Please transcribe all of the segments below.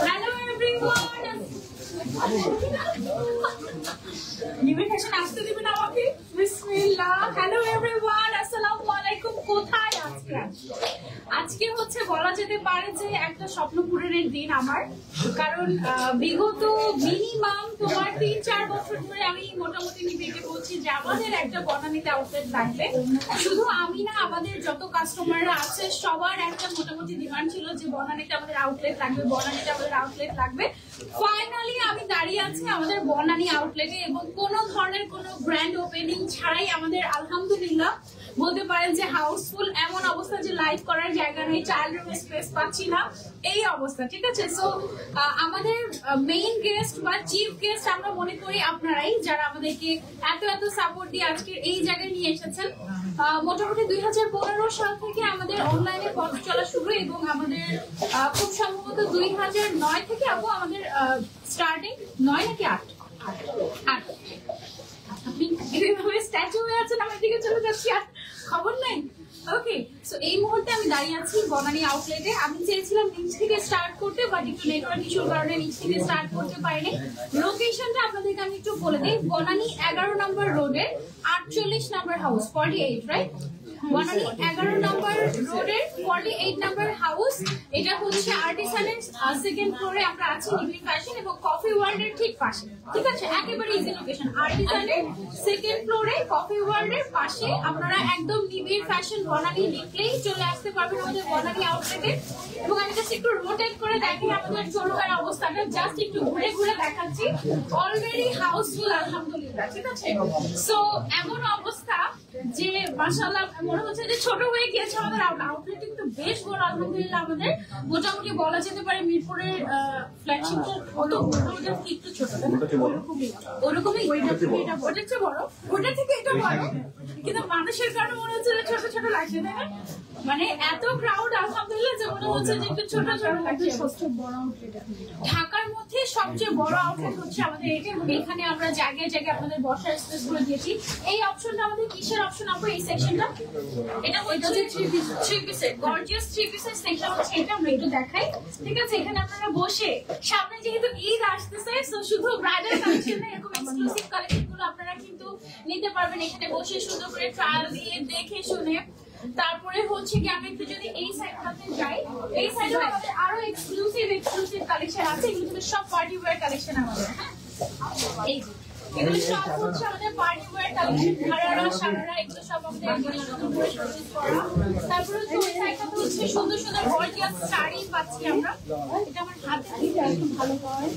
Hello everyone. নিবে fashion আসতে দিবেন আমাকে বিসমিল্লাহ। হ্যালো এভরিওয়ান, আসসালামু আলাইকুম। কোথায় আজকে হচ্ছে বলা যেতে পারে যে একটা স্বপ্ন পূরণের দিন আমার, কারণ বিগত মিনিমাম তোমার ৩-৪ বছর ধরে আমি মোটামুটি নিবেকে বলছি যে আমাদের একটা বনানীতে আউটলেট লাগবে। শুধু আমি না, আমাদের যত কাস্টমাররা আছে সবার একটা মোটামুটি ডিমান্ড ছিল যে বনানীতে আমাদের আউটলেট লাগবে, বনানীতে আমাদের আউটলেট লাগবে। ফাইনালি আমি দাঁড়িয়ে আছি আমাদের বনানী আউটলেটে, এবং কোনো ধরনের কোনো ব্র্যান্ড ওপেনিং ছাড়াই আমাদের আলহামদুলিল্লাহ বলতে পারেন যে হাউসফুল। এমন অবস্থা যে লাইভ করার জায়গা নেই, চাইল্ড রুমে স্পেস পাচ্ছি না, এই অবস্থা। ঠিক আছে, সো আমাদের মেইন গেস্ট বা চিফ গেস্ট আমরা মনে করি আপনারাই, যারা আমাদেরকে এত এত সাপোর্ট দিয়ে আজকে এই জায়গায় নিয়ে এসেছেন। মোটামুটি 2015 সাল থেকে আমাদের অনলাইনে পথ চলা শুরু, এবং আমাদের খুব সম্ভবত 2009 থেকে আমাদের স্টার্টিং 9 নাকি 8 আপনি এইভাবে স্ট্যাচু হয়ে আছেন, আমার দিকে চলে যাচ্ছি আর খবর নাই। ওকে, সো এই মুহূর্তে আমি দাঁড়িয়ে আছি বনানী আউটলেটে। আমি চেয়েছিলাম নিচ থেকে স্টার্ট করতে, বাট একটু নেটওয়ার্ক ইস্যুর কারণে নিচ থেকে স্টার্ট করতে পারিনি। লোকেশনটা আপনাদেরকে আমি একটু বলে দিই। বনানী 11 নম্বর রোডের 48 নম্বর হাউস, 48 রাইট? বনানী 11 নম্বর রোডের 48 নম্বর হাউস। এটা হচ্ছে আর্টিসানের সেকেন্ড ফ্লোরে আমরা আছি, নিবিড় ফ্যাশন এবং কফি ওয়ার্ল্ডের ঠিক পাশে। ঠিক আছে, একেবারে ইজি লোকেশন। আর্টিসানের সেকেন্ড ফ্লোরে কফি ওয়ার্ল্ডের পাশে আপনারা একদম নিবিড় ফ্যাশন বনানী লিখলেই চলে আসতে পারবেন আমাদের বনানী আউটলেটে। এবং আমি জাস্ট একটু রোটেট করে দেখি আমাদের শোরুমের অবস্থাটা, জাস্ট একটু ঘুরে ঘুরে দেখাচ্ছি। অলরেডি হাউসফুল আলহামদুলিল্লাহ। ঠিক আছে, সো এমন অবস্থা যে মাশাআল্লাহ মনে হচ্ছে যে ছোট হয়ে গিয়েছে আমাদের আউটলেট, কিন্তু বেশ বড় আলহামদুলিল্লাহ। আমাদের মোটামুটি বলা যেতে পারে মিরপুরের ফ্ল্যাগশিপটা কত একটু ছোট, ওরকমই ওটা চেয়ে বড়, ওটা থেকে এটা বড়, কিন্তু মানুষের কারণে মনে হচ্ছে যে ছোট ছোট লাগছে, তাই না? মানে এত ক্রাউড আলহামদুলিল্লাহ যে মনে হচ্ছে যে একটু ছোট ছোট লাগছে। ঢাকার মধ্যে সবচেয়ে বড় আউটলেট হচ্ছে আমাদের এটা, এবং এখানে আমরা জায়গায় জায়গায় আপনাদের বসার স্পেস গুলো দিয়েছি। এই অপশনটা আমাদের কিসের অপশন আপু? এই সেকশনটা এটা হচ্ছে থ্রি পিসের গর্জিয়াস থ্রি পিসের সেকশন হচ্ছে এটা। আমরা একটু দেখাই। ঠিক আছে, এখানে আপনারা বসে, সামনে যেহেতু ঈদ আসতেছে, শুধু ব্রাইডাল কালেকশন এরকম এক্সক্লুসিভ কালেকশন গুলো আপনারা কিন্তু নিতে পারবেন এখানে বসে, সুন্দর করে ট্রায়াল দিয়ে দেখে শুনে। তারপরে হচ্ছে কি আমি একটু যদি এই সাইডটাতে যাই, এই সাইডে আমাদের আরো এক্সক্লুসিভ কালেকশন আছে। এগুলো সব পার্টি ওয়্যার কালেকশন আমাদের। হ্যাঁ, এই যে এগুলো সব হচ্ছে আমাদের পার্টি ওয়্যার কালেকশন, ঘাড়ারা সারারা এগুলো সব আমাদের সুন্দর করে শোকেস করা। তারপরে হচ্ছে ওই সাইডটাতে হচ্ছে সুন্দর সুন্দর গর্জিয়াস শাড়ি পাচ্ছি আমরা। এটা আমার হাতে দিতে একটু ভালো হয়।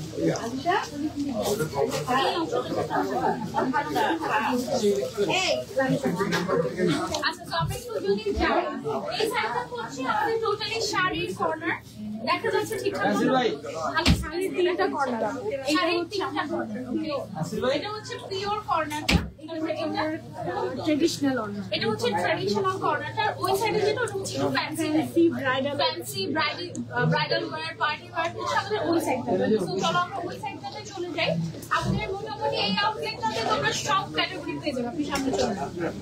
আচ্ছা, এই অংশটা আচ্ছা, তো আমরা একটু যদি যাই, এই সাইডটা হচ্ছে আমাদের টোটালি শাড়ির কর্নার। দেখা যাচ্ছে ঠিকঠাক আমি শাড়ির 3টা কর্নার, শাড়ির 3টা কর্নার। এটা হচ্ছে পিওর কর্নারটা, ট্রেডিশনাল কর্নার। এটা হচ্ছে ট্রেডিশনাল কর্নারটা। ওই সাইডে যেটা ওটা হচ্ছে fancy bridal wear, party wear হচ্ছে আমাদের ওই সাইডটা। তো চলো আমরা ওই সাইডটাতে চলে যাই। আমাদের মোটামুটি এই আউটলেটটাতে তোমরা সব ক্যাটাগরি পেয়ে যাবে। আপনি সামনে চলে যাবেন।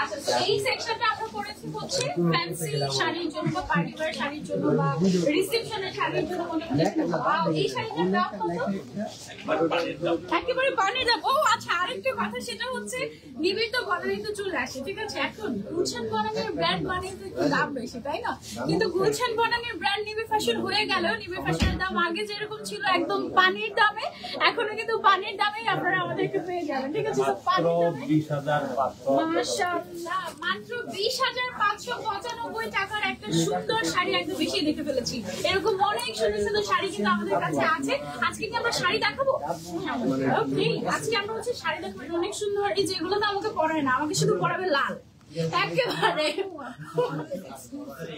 আচ্ছা, এই সেকশনটা আমরা করেছি হচ্ছে ফ্যান্সি শাড়ির জন্য বা পার্টি ওয়্যার শাড়ির জন্য বা রিসেপশনের শাড়ির জন্য। এই শাড়িটার দাম কত? একেবারে পানির দাম। ও আচ্ছা, আরেকটা কথা, সেটা হচ্ছে নিবিড় তো বনানীতে চলে আসে। ঠিক আছে, এখন গুলশান বনানীর ব্র্যান্ড বানিয়ে একটু দাম বেশি, তাই না? কিন্তু গুলশান বনানীর ব্র্যান্ড নিবিড় ফ্যাশন হয়ে গেল। নিবিড় ফ্যাশনের দাম আগে যেরকম ছিল একদম পানির দামে, এখনো কিন্তু পানির দামেই আপনারা আমাদেরকে পেয়ে যাবেন। ঠিক আছে, মাশাআল্লাহ মাত্র 20,595 টাকার একটা সুন্দর শাড়ি একদম বেশি দেখে ফেলেছি। এরকম অনেক সুন্দর সুন্দর শাড়ি কিন্তু আমাদের কাছে আছে। আজকে কি আমরা শাড়ি দেখাবো? আজকে আমরা হচ্ছে শাড়ি দেখাবো অনেক সুন্দর। এই যেগুলো তো আমাকে পরায় না, আমাকে শুধু পরাবে লাল, একেবারে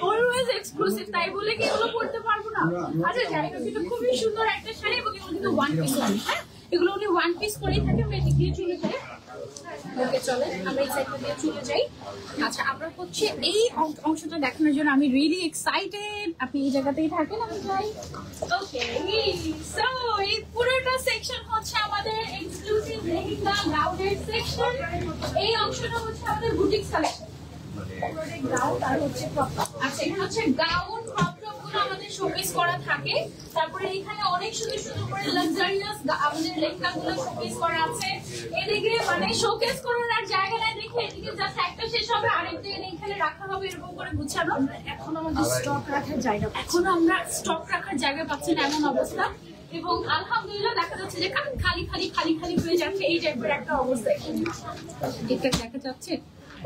অলওয়েজ এক্সক্লুসিভ, তাই বলে কি এগুলো পড়তে পারবো না? আচ্ছা, যাই হোক, এটা খুবই সুন্দর একটা শাড়ি এবং এগুলো কিন্তু ওয়ান পিস। হ্যাঁ, এগুলো উনি ওয়ান পিস করেই থাকে। আমরা এদিকে চলে যাই। ওকে চলেন আমরা এই সাইডটা দিয়ে চলে যাই। আচ্ছা আমরা হচ্ছে এই অংশটা দেখানোর জন্য আমি রিয়েলি এক্সাইটেড। আপনি এই জায়গাতেই থাকেন, আমি যাই। ওকে সো এই পুরোটা সেকশন হচ্ছে আমাদের এক্সক্লুসিভ লেহেঙ্গা গাউনের সেকশন। এই অংশটা হচ্ছে আমাদের বুটিক কালেকশন। আচ্ছা এখানে হচ্ছে গাউন আমাদের শোকেস করা থাকে। তারপরে এখানে অনেক সুন্দর সুন্দর করে লাক্সারিয়াস আমাদের লেহেঙ্গাগুলো শোকেস করা আছে। এদিকে মানে শোকেস করার আর জায়গা নাই দেখে এদিকে জাস্ট একটা শেষ হবে আরেকটা এখানে রাখা হবে এরকম করে গুছানো। এখন আমাদের স্টক রাখার জায়গা, এখনো আমরা স্টক রাখার জায়গা পাচ্ছি না এমন অবস্থা। এবং আলহামদুলিল্লাহ দেখা যাচ্ছে যে খালি খালি খালি খালি হয়ে যাচ্ছে এই টাইপের একটা অবস্থা এটা দেখা যাচ্ছে।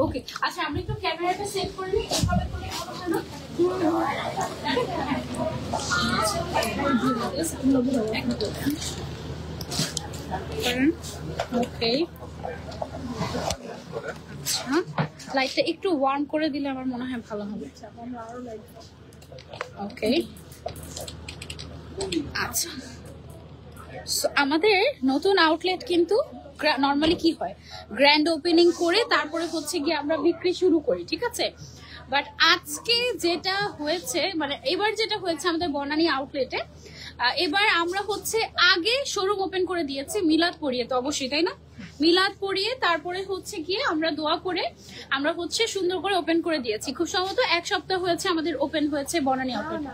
ওকে আচ্ছা আমরা একটু ক্যামেরাটা সেট করে নিই এভাবে করে ওকে। আচ্ছা লাইটটা একটু ওয়ার্ম করে দিলে আমার মনে হয় ভালো হবে। ওকে আচ্ছা আমাদের নতুন আউটলেট কিন্তু নর্মালি কি হয় গ্র্যান্ড ওপেনিং করে তারপরে হচ্ছে গিয়ে আমরা বিক্রি শুরু করি, ঠিক আছে। বাট আজকে যেটা হয়েছে মানে এবার যেটা হয়েছে আমাদের বনানী আউটলেটে, এবার আমরা হচ্ছে আগে শোরুম ওপেন করে দিয়েছি মিলাদ পড়িয়ে, তো অবশ্যই তাই না, মিলাদ পড়িয়ে তারপরে হচ্ছে গিয়ে আমরা দোয়া করে আমরা হচ্ছে সুন্দর করে ওপেন করে দিয়েছি। খুব সম্ভবত 1 সপ্তাহ হয়েছে আমাদের ওপেন হয়েছে বনানী আউটলেট।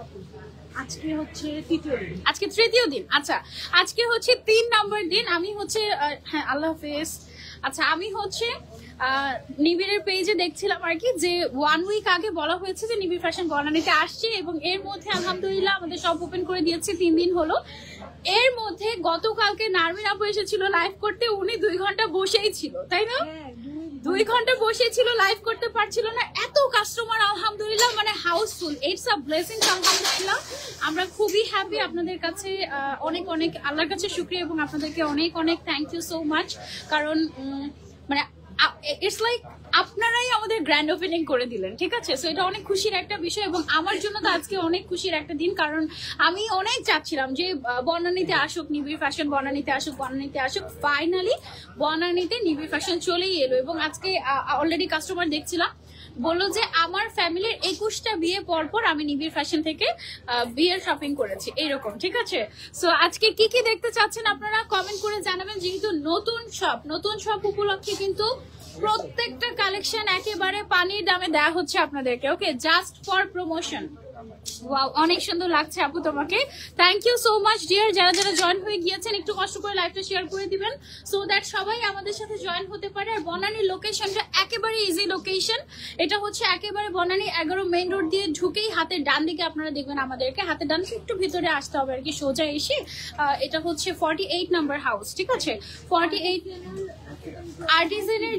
আজকে হচ্ছে তৃতীয় দিন, আজকে তৃতীয় দিন। আচ্ছা আজকে হচ্ছে 3 নম্বর দিন। আমি হচ্ছে হ্যাঁ আল্লাহ হাফেজ। আচ্ছা আমি হচ্ছে নিবিড়ের পেজে দেখছিলাম আর কি যে 1 উইক আগে বলা হয়েছে যে নিবিড় ফ্যাশন বনানীতে আসছে এবং এর মধ্যে আলহামদুলিল্লাহ আমাদের সব ওপেন করে দিয়েছে 3 দিন হলো। এর মধ্যে গতকালকে নারমিন আপু এসেছিল লাইভ করতে, উনি 2 ঘন্টা বসেই ছিল তাই না, 2 ঘন্টা বসে ছিল, লাইভ করতে পারছিল না, এত কাস্টমার আলহামদুলিল্লাহ মানে হাউসফুল। ইটস আ ব্লেসিং আলহামদুলিল্লাহ। আমরা খুবই হ্যাপি, আপনাদের কাছে অনেক অনেক আল্লাহর কাছে শুকরিয়া এবং আপনাদেরকে অনেক অনেক থ্যাংক ইউ সো মাচ। কারণ মানে ইটস লাইক আপনারাই আমাদের গ্র্যান্ড ওপেনিং করে দিলেন, ঠিক আছে। সো এটা অনেক খুশির একটা বিষয় এবং আমার জন্য তো আজকে অনেক খুশির একটা দিন, কারণ আমি অনেক চাচ্ছিলাম যে বনানীতে আসুক নিবিড় ফ্যাশন, বনানীতে আসুক, বনানীতে আসুক। ফাইনালি বনানীতে নিবিড় ফ্যাশন চলেই এলো এবং আজকে অলরেডি কাস্টমার দেখছিলাম বললো যে আমার ফ্যামিলির 21টা বিয়ে পর আমি নিবিড় ফ্যাশন থেকে বিয়ের শপিং করেছি এইরকম, ঠিক আছে। সো আজকে কি কি দেখতে চাচ্ছেন আপনারা কমেন্ট করে জানাবেন। যেহেতু নতুন শপ উপলক্ষে কিন্তু প্রত্যেকটা কালেকশন একেবারে পানির দামে দেওয়া হচ্ছে আপনাদেরকে, okay, just for promotion. Wow অনেক সুন্দর লাগছে আপু তোমাকে, thank you so much dear. যারা যারা জয়েন হয়ে গিয়েছেন একটু কষ্ট করে লাইভটা শেয়ার করে দিবেন সো দ্যাট সবাই আমাদের সাথে জয়েন হতে পারে। আর বনানীর লোকেশনটা একেবারে ইজি লোকেশন, এটা হচ্ছে একেবারে বনানী 11 মেইন রোড দিয়ে ঢুকেই হাতের ডান দিকে আপনারা দেখবেন আমাদেরকে, হাতের ডান দিকে একটু ভিতরে আসতে হবে আর কি, সোজা এসে এটা হচ্ছে 48 নাম্বার হাউস, ঠিক আছে। 48 আর্টিসানের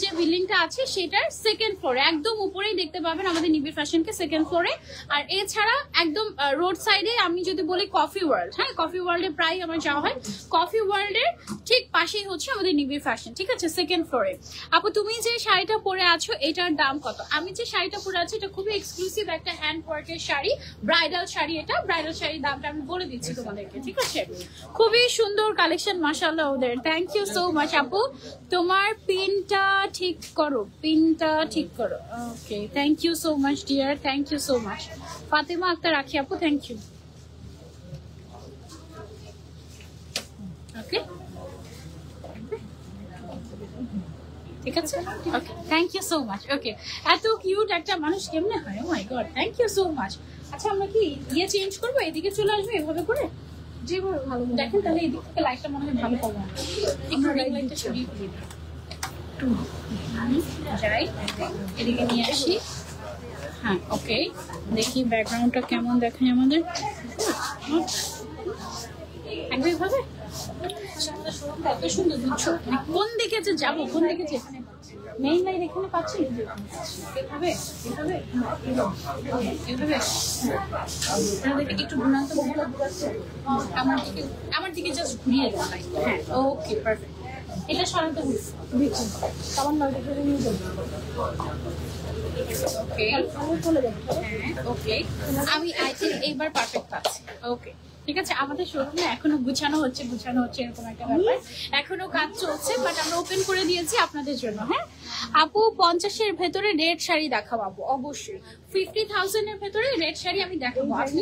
যে বিল্ডিংটা আছে সেটার 2nd ফ্লোরে একদম উপরেই দেখতে পাবেন আমাদের নিবিড় ফ্যাশনকে 2nd ফ্লোরে। আর এছাড়া একদম রোড সাইডে আমি যদি বলি কফি ওয়ার্ল্ড, হ্যাঁ কফি ওয়ার্ল্ডে প্রায় আমার যাওয়া হয়, কফি ওয়ার্ল্ডের ঠিক পাশেই হচ্ছে আমাদের নিবিড় ফ্যাশন, ঠিক আছে, 2nd ফ্লোরে। আপু তুমি যে শাড়িটা পরে আছো এটার দাম কত? আমি যে শাড়িটা পরে আছি এটা খুবই এক্সক্লুসিভ একটা হ্যান্ড ওয়ার্কের শাড়ি, ব্রাইডাল শাড়ি। এটা ব্রাইডাল শাড়ির দামটা আমি বলে দিচ্ছি তোমাদেরকে, ঠিক আছে। খুবই সুন্দর কালেকশন মাশাআল্লাহ ওদের, থ্যাংক ইউ সো মাচ আপু। তোমার পিনটা ঠিক করো, okay, thank you so much dear, thank you so much. Fatema Akter Rakhi আপু, থ্যাংক ইউ। ওকে ঠিক আছে, okay, thank you so much. Okay, এত কিউট একটা মানুষ কেমনে হয়, oh my god, thank you so much. আচ্ছা আমরা কি চেঞ্জ করবো, এদিকে চলে আসবো এভাবে করে, যেভাবে ভালো দেখেন, তাহলে এদিক থেকে লাইটটা মনে হয় ভালো পাবো। একটু লাইটটা সরিয়ে দিই, যাই এদিকে নিয়ে আসি। হ্যাঁ ওকে, দেখি ব্যাকগ্রাউন্ডটা কেমন দেখায় আমাদের, একদম ভাবে এত সুন্দর দিচ্ছ। কোন দিকে যে যাবো, কোন দিকে যে মেইন লাইন এখানে পাচ্ছি, এভাবে একটু ঘুরান্ত আমার দিকে জাস্ট ঘুরিয়ে দেওয়া লাইন। হ্যাঁ ওকে পারফেক্ট, এটা সরাতে হবে ওকে। আমি আই থিঙ্ক এইবার পারফেক্ট পাচ্ছি। ওকে ঠিক আছে, আমাদের শোরুমে এখনো গুছানো হচ্ছে এরকম একটা ব্যাপার, এখনো কাজ চলছে, বাট আমরা ওপেন করে দিয়েছি আপনাদের জন্য। হ্যাঁ আপু 50-এর ভেতরে রেড শাড়ি দেখাবো আপু, অবশ্যই 50,000 এর ভেতরে রেড শাড়ি আমি দেখাবো। আপনি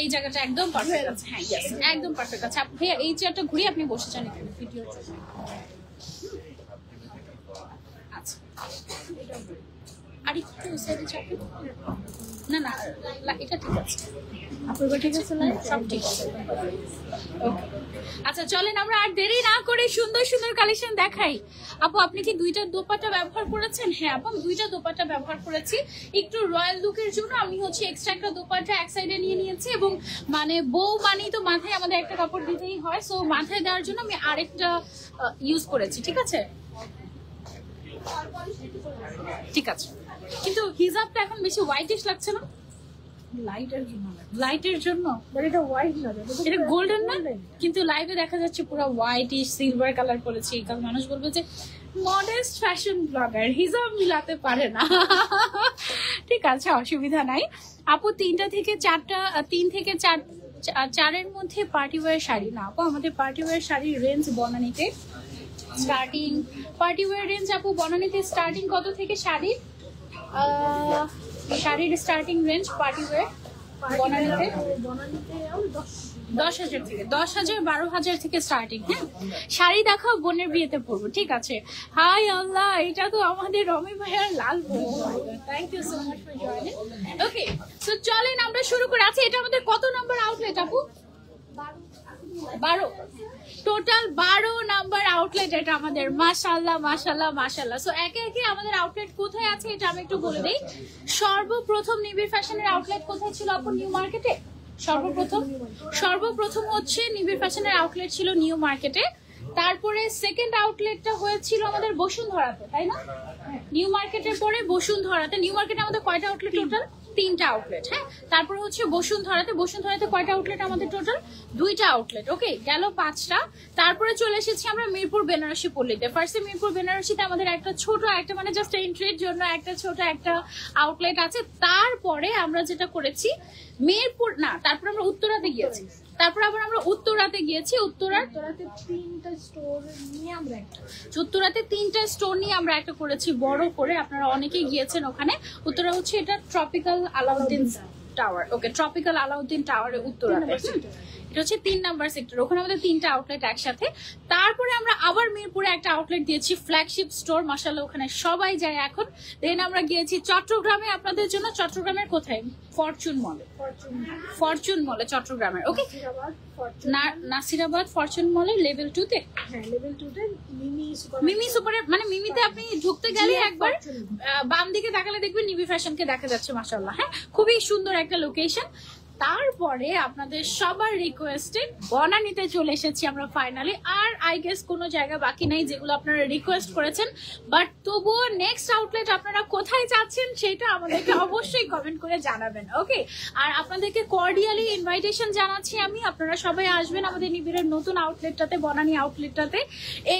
এই জায়গাটা একদম পারফেক্ট আছে, হ্যাঁ ইয়েস একদম পারফেক্ট আছে। আপনি ভাইয়া এই চেয়ারটা ঘুরিয়ে আপনি বসে যান এখানে ভিডিওর জন্য। আচ্ছা আর একটু সাইডে চাপেন, না না এটা ঠিক আছে, আপনার ঠিক আছে, সব ঠিক আছে। আচ্ছা চলেন আমরা আর দেরি না করে সুন্দর সুন্দর কালেকশন দেখাই। আপু আপনি কি দুইটা দোপাট্টা ব্যবহার করেছেন? হ্যাঁ আপু আমি দুইটা দোপাট্টা ব্যবহার করেছি, একটু রয়্যাল লুকের জন্য আমি হচ্ছে এক্সট্রা একটা দোপাট্টা এক সাইডে নিয়ে নিয়েছি, এবং মানে বউ মানেই তো মাথায় আমাদের একটা কাপড় দিতেই হয়, সো মাথায় দেওয়ার জন্য আমি আরেকটা ইউজ করেছি। ঠিক আছে ঠিক আছে, কিন্তু হিজাবটা এখন বেশি হোয়াইটিশ লাগছে না? লাইটের জন্য এটা হোয়াইট না, এটা গোল্ডেন না, কিন্তু লাইভে দেখা যাচ্ছে পুরো হোয়াইটিশ সিলভার কালার করেছি, কারণ মানুষ বলবে যে মডেস্ট ফ্যাশন ব্লগার হিজাব মিলাতে পারে না। ঠিক আছে অসুবিধা নাই আপু। 3 থেকে 4-এর মধ্যে পার্টি ওয়্যার শাড়ি না আপু, আমাদের পার্টি ওয়্যার শাড়ির রেঞ্জ বনানীতে স্টার্টিং, পার্টি ওয়্যার রেঞ্জ আপু বনানীতে স্টার্টিং কত থেকে শাড়ির স্টার্টিং রেঞ্জ পার্টি ওয়্যার বনানীতে 10,000 থেকে 10,000 12,000 থেকে স্টার্টিং। হ্যাঁ শাড়ি দেখাও, বোনের বিয়েতে পরবো। ঠিক আছে, হাই আল্লাহ এটা তো আমাদের রমি ভাইয়ার লাল বউ। Thank you so much for joining. Okay so চলেন আমরা শুরু করি। আচ্ছা এটা আমাদের কত নাম্বার আউটলেট আপু? 12, টোটাল 12 নাম্বার আউটলেট এটা আমাদের। মাশাআল্লাহ মাশাআল্লাহ মাশাআল্লাহ। সো একে একে আমাদের আউটলেট কোথায় আছে এটা আমি একটু বলে দেই। সর্বপ্রথম নিবিড় ফ্যাশনের আউটলেট কোথায় ছিল আপু? নিউ মার্কেটে। সর্বপ্রথম হচ্ছে নিবিড় ফ্যাশনের আউটলেট ছিল নিউ মার্কেটে, তারপরে সেকেন্ড আউটলেটটা হয়েছিল আমাদের বসুন্ধরাতে, তাই না? নিউ মার্কেটের পরে বসুন্ধরাতে। নিউ মার্কেটে আমাদের কয়টা আউটলেট টোটাল? 3টা আউটলেট। হ্যাঁ তারপরে হচ্ছে বসুন্ধরাতে কয়টা আউটলেট আমাদের টোটাল? 2টা আউটলেট। ওকে গেল 5টা। তারপরে চলে এসেছি আমরা মিরপুর বেনারসি পল্লীতে। ফার্স্টে মিরপুর বেনারসিতে আমাদের একটা ছোট একটা মানে জাস্ট এন্ট্রির জন্য একটা ছোট একটা আউটলেট আছে। তারপরে আমরা যেটা করেছি মিরপুর না, তারপর আমরা উত্তরাতে গিয়েছি, তারপর আবার আমরা উত্তরাতে গিয়েছি। উত্তরাতে 3টা স্টোর নিয়ে আমরা একটা করেছি বড় করে, আপনারা অনেকেই গিয়েছেন ওখানে। উত্তরা হচ্ছে এটা ট্রপিক্যাল আলাউদ্দিন টাওয়ার। ওকে ট্রপিক্যাল আলাউদ্দিন টাওয়ারে উত্তরাতে, এটা হচ্ছে 3 নাম্বার সেক্টর। ওখানে আমাদের 3টা আউটলেট একসাথে। তারপরে আমরা আবার মিরপুরে একটা আউটলেট দিয়েছি ফ্ল্যাগশিপ স্টোর, মাশাআল্লাহ ওখানে সবাই যায় এখন। দেন আমরা গিয়েছি চট্টগ্রামে আপনাদের জন্য। চট্টগ্রামের কোথায়? ফরচুন মলে চট্টগ্রামের। ওকে নাসিরাবাদ ফরচুন মলে লেভেল 2 তে। মিমি সুপারে মানে মিমিতে আপনি ঢুকতে গেলে একবার বাম দিকে তাকালে দেখবেন নিবি ফ্যাশনকে দেখা যাচ্ছে, মাশাআল্লাহ। হ্যাঁ খুবই সুন্দর একটা লোকেশন। তারপরে আপনাদের সবার রিকোয়েস্টে বনানীতে চলে এসেছি আমরা ফাইনালি। আর আই গেস কোনো জায়গা বাকি নাই যেগুলো আপনারা রিকোয়েস্ট করেছেন, বাট তবুও নেক্সট আউটলেট আপনারা কোথায় যাচ্ছেন সেটা আমাদেরকে অবশ্যই কমেন্ট করে জানাবেন। ওকে আর আপনাদেরকে কর্ডিয়ালি ইনভাইটেশন জানাচ্ছি আমি, আপনারা সবাই আসবেন আমাদের নিবিড়ের নতুন আউটলেটটাতে, বনানী আউটলেটটাতে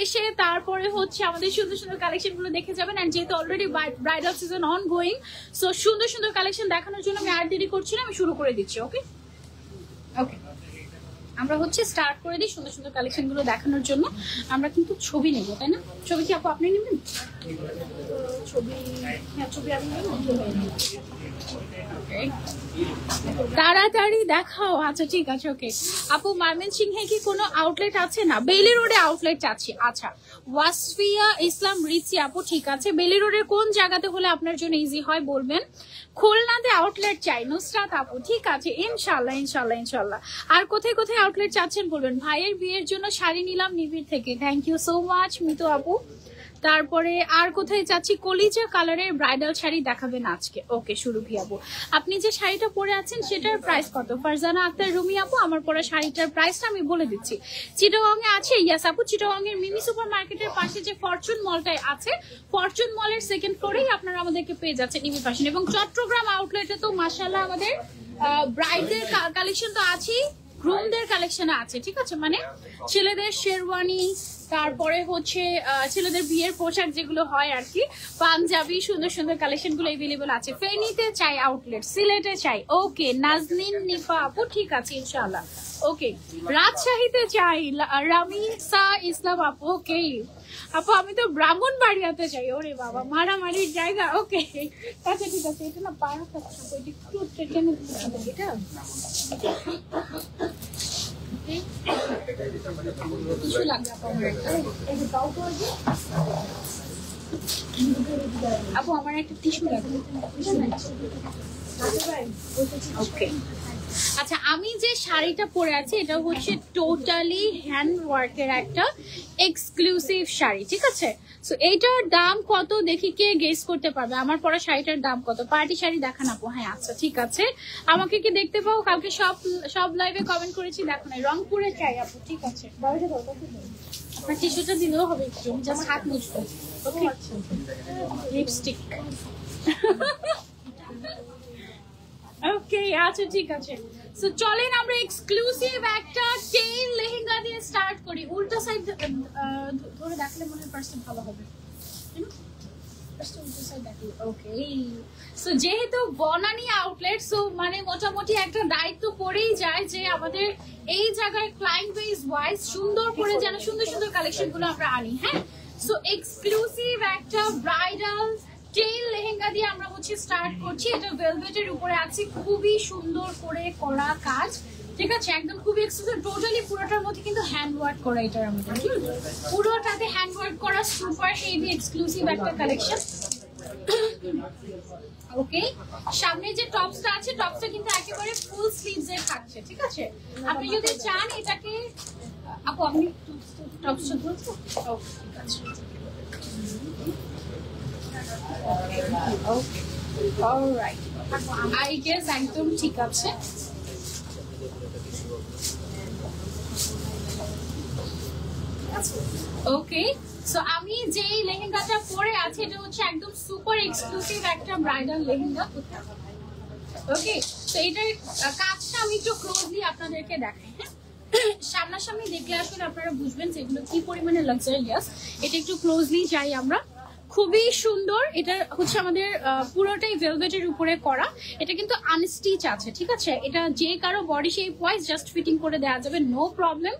এসে তারপরে হচ্ছে আমাদের সুন্দর সুন্দর কালেকশন গুলো দেখে যাবেন। অ্যান্ড যেহেতু already bridal season on going, so সুন্দর সুন্দর কালেকশন দেখানোর জন্য আমি আর দেরি করছি না, আমি শুরু করে দিচ্ছি। ওকে আমরা হচ্ছে স্টার্ট করে দিই সুন্দর সুন্দর কালেকশন গুলো দেখানোর জন্য। আমরা কিন্তু ছবি নেব, তাই না? ছবি কি আপু আপনি নেবেন? ছবি আমি তাড়াতাড়ি দেখাও। আচ্ছা ঠিক আছে ওকে আপু। ময়মনসিংহে কি কোনো আউটলেট আছে? না, বেইলি রোডে আউটলেট আছে। আচ্ছা ওয়াসফিয়া ইসলাম রিচি আপু, ঠিক আছে। বেইলি রোডের কোন জায়গাতে হলে আপনার জন্য ইজি হয় বলবেন? খুলনাতে আউটলেট চাই নুসরাত আপু, ঠিক আছে ইনশাল্লাহ ইনশাল্লাহ ইনশাল্লাহ। আর কোথায় কোথায় আউটলেট চাচ্ছেন বলবেন? ভাইয়ের বিয়ের জন্য শাড়ি নিলাম নিবিড় থেকে, thank you so much Mitu আপু। তারপরে আর কোথায় চাচ্ছি? কলিজা কালারের ব্রাইডাল শাড়ি দেখাবেন আজকে। ওকে সুরভি আপু, আপনি যে শাড়িটা পরে আছেন সেটার প্রাইস কত? ফারজানা আক্তার রুমি আপু, আমার পরা শাড়িটার প্রাইসটা আমি বলে দিচ্ছি। চিটাগং এ আছে? ইয়াস আপু, চিটাগং এর মিমি সুপার মার্কেটের পাশে যে ফরচুন মলটাই আছে, ফরচুন মলের সেকেন্ড ফ্লোরেই আপনারা আমাদেরকে পেয়ে যাচ্ছেন নিবি ফ্যাশন। এবং চট্টগ্রাম আউটলেটে তো মাশাআল্লাহ আমাদের ব্রাইডদের কালেকশন তো আছেই, গ্রুমদের কালেকশন আছে, ঠিক আছে। মানে ছেলেদের শেরওয়ানি, তারপরে হচ্ছে ছেলেদের বিয়ের পোশাক যেগুলো হয় আর কি, পাঞ্জাবি সুন্দর সুন্দর কালেকশন গুলো এভেলেবল আছে। ফেনীতে চাই আউটলেট, সিলেটে চাই, ওকে নাজনীন নিপা আপু ঠিক আছে ইনশাআল্লাহ। ওকে রাজশাহীতে চাই রামিসা ইসলাম আপু, ওকে আপু আমি তো ব্রাহ্মণবাড়িয়াতে চাই। ওরে বাবা মারামারির জায়গা। ওকে আচ্ছা ঠিক আছে, এটা না পারা থাকছে একটু টেনে এটা কিছু লাগবে আপু আমার একটা টিস্যু লাগবে। ওকে আচ্ছা আমি যে শাড়িটা পরে আছি এটা হচ্ছে টোটালি হ্যান্ড ওয়ার্কের একটা এক্সক্লুসিভ শাড়ি, ঠিক আছে। সো এইটার দাম কত দেখি কে গেস করতে পারবে আমার পরা শাড়িটার দাম কত। পার্টি শাড়ি দেখান আপু। হ্যাঁ আচ্ছা ঠিক আছে, আমাকে কি দেখতে পাও? কালকে সব লাইভে কমেন্ট করেছি, দেখো না রংপুরে চাই আপু। ঠিক আছে আপনার টিস্যুটা দিলেও হবে, একটু জাস্ট হাত মুছবো। ওকে লিপস্টিক ওকে আচ্ছা ঠিক আছে। সো চলেন আমরা এক্সক্লুসিভ একটা টেইল লেহেঙ্গা দিয়ে স্টার্ট করি। উল্টা সাইড ধরে দেখলে মনে হয় পার্সেন্ট ভালো হবে। ওকে সো যেহেতু বনানী আউটলেট, সো মানে মোটামুটি একটা দায়িত্ব পড়েই যায় যে আমাদের এই জায়গায় ক্লায়েন্ট বেস ওয়াইজ সুন্দর করে যেন সুন্দর সুন্দর কালেকশন গুলো আমরা আনি। হ্যাঁ সো এক্সক্লুসিভ একটা ব্রাইডাল টেইল লেহেঙ্গা দিয়ে আমরা হচ্ছে স্টার্ট করছি। এটা ভেলভেটের উপরে আছে, খুবই সুন্দর করে করা কাজ, ঠিক আছে একদম খুবই এক্সক্লুসিভ। টোটালি পুরোটার মধ্যে কিন্তু হ্যান্ড ওয়ার্ক করা, এটার মধ্যে পুরোটাতে হ্যান্ড ওয়ার্ক করা সুপার হেভি এক্সক্লুসিভ একটা কালেকশন। ওকে সামনে যে টপসটা আছে, টপসটা কিন্তু একেবারে ফুল স্লিভস এর থাকছে, ঠিক আছে। আপনি যদি চান এটাকে আপু আপনি টপসটা ধরছো, ওকে ঠিক আছে। অলরাইট আই গেস একদম ঠিক আছে। ওকে সো আমি যে লেহেঙ্গাটা পরে আছি এটা হচ্ছে একদম সুপার এক্সক্লুসিভ একটা ব্রাইডাল লেহেঙ্গা। ওকে তো এটার কাজটা আমি একটু ক্লোজলি আপনাদেরকে দেখাই। হ্যাঁ সামনাসামনি দেখলে আসলে আপনারা বুঝবেন যে এগুলো কি পরিমাণে লাক্সারিয়াস। এটা একটু ক্লোজলি যাই আমরা। খুবই সুন্দর, এটা হচ্ছে আমাদের পুরোটাই ভেলভেটের উপরে করা। এটা কিন্তু আনস্টিচ আছে, ঠিক আছে। এটা যে কারো body shape wise just fitting করে দেওয়া যাবে, নো প্রবলেম।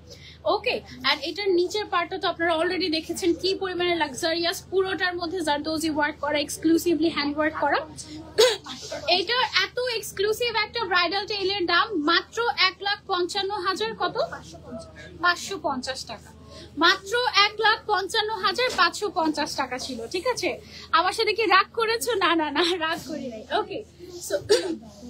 ওকে আর এটার নিচের পার্টটা তো আপনারা অলরেডি দেখেছেন কি পরিমাণে লাক্সারিয়াস, পুরোটার মধ্যে জারদোজি ওয়ার্ক করা, এক্সক্লুসিভলি হ্যান্ড ওয়ার্ক করা। এইটার এত এক্সক্লুসিভ একটা ব্রাইডাল টেইলের দাম মাত্র 1,55,000 কত 550 টাকা, মাত্র 1,55,550 টাকা ছিল, ঠিক আছে। আমার সাথে কি রাগ করেছো? না না না রাগ করি নাই। ওকে সো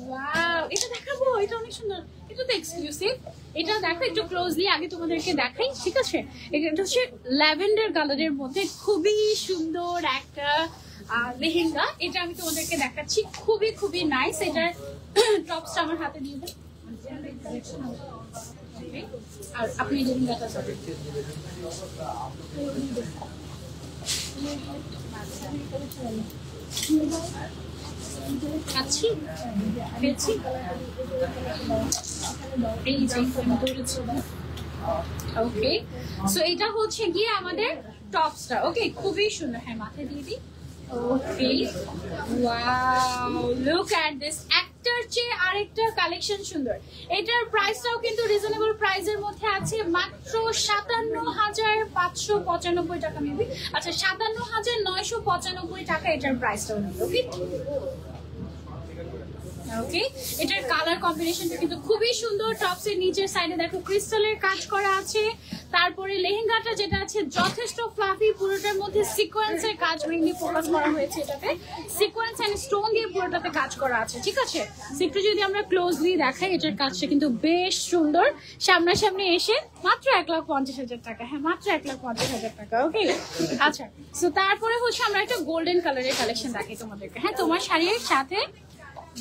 ওয়াও এটা দেখাবো, এটা অনেক সুন্দর, এটা তো এক্সক্লুসিভ। এটা দেখো একটু ক্লোজলি আগে তোমাদেরকে দেখাই, ঠিক আছে। এটা হচ্ছে ল্যাভেন্ডার কালারের মধ্যে খুবই সুন্দর একটা লেহেঙ্গা। এটা আমি তোমাদেরকে দেখাচ্ছি, খুবই খুবই নাইস। এটার টপসটা আমার হাতে দিয়ে দেন আর আপনি লেহেঙ্গাটা আচ্ছা পেয়েছি এই যে ওকে সো এটা হচ্ছে গিয়ে আমাদের টপসটা। ওকে খুবই সুন্দর। হ্যাঁ মাথায় দিয়ে দিই। Okay wow look at this, একটার চেয়ে আরেকটা কালেকশন সুন্দর। এটার প্রাইসটাও কিন্তু রিজনেবল প্রাইসের মধ্যে আছে, মাত্র 57,595 টাকা মেবি। আচ্ছা 57,995 টাকা এটার প্রাইসটাও নেবে। ওকে ওকে এটার কালার কম্বিনেশনটা কিন্তু খুবই সুন্দর। টপসের নিচের সাইডে দেখো ক্রিস্টালের কাজ করা আছে। তারপরে লেহেঙ্গাটা যেটা আছে যথেষ্ট ফ্লাফি, পুরোটার মধ্যে সিকোয়েন্সের কাজ মেইনলি ফোকাস করা হয়েছে। এটাতে সিকোয়েন্স এন্ড স্টোন দিয়ে পুরোটাতে কাজ করা আছে, ঠিক আছে। একটু যদি আমরা ক্লোজলি দেখাই এটার কাজটা কিন্তু বেশ সুন্দর। সামনাসামনি এসে মাত্র 1,50,000 টাকা। হ্যাঁ মাত্র 1,50,000 টাকা। ওকে আচ্ছা তো তারপরে হচ্ছে আমরা একটা গোল্ডেন কালারের কালেকশন দেখাই তোমাদেরকে। হ্যাঁ তোমার শাড়ির সাথে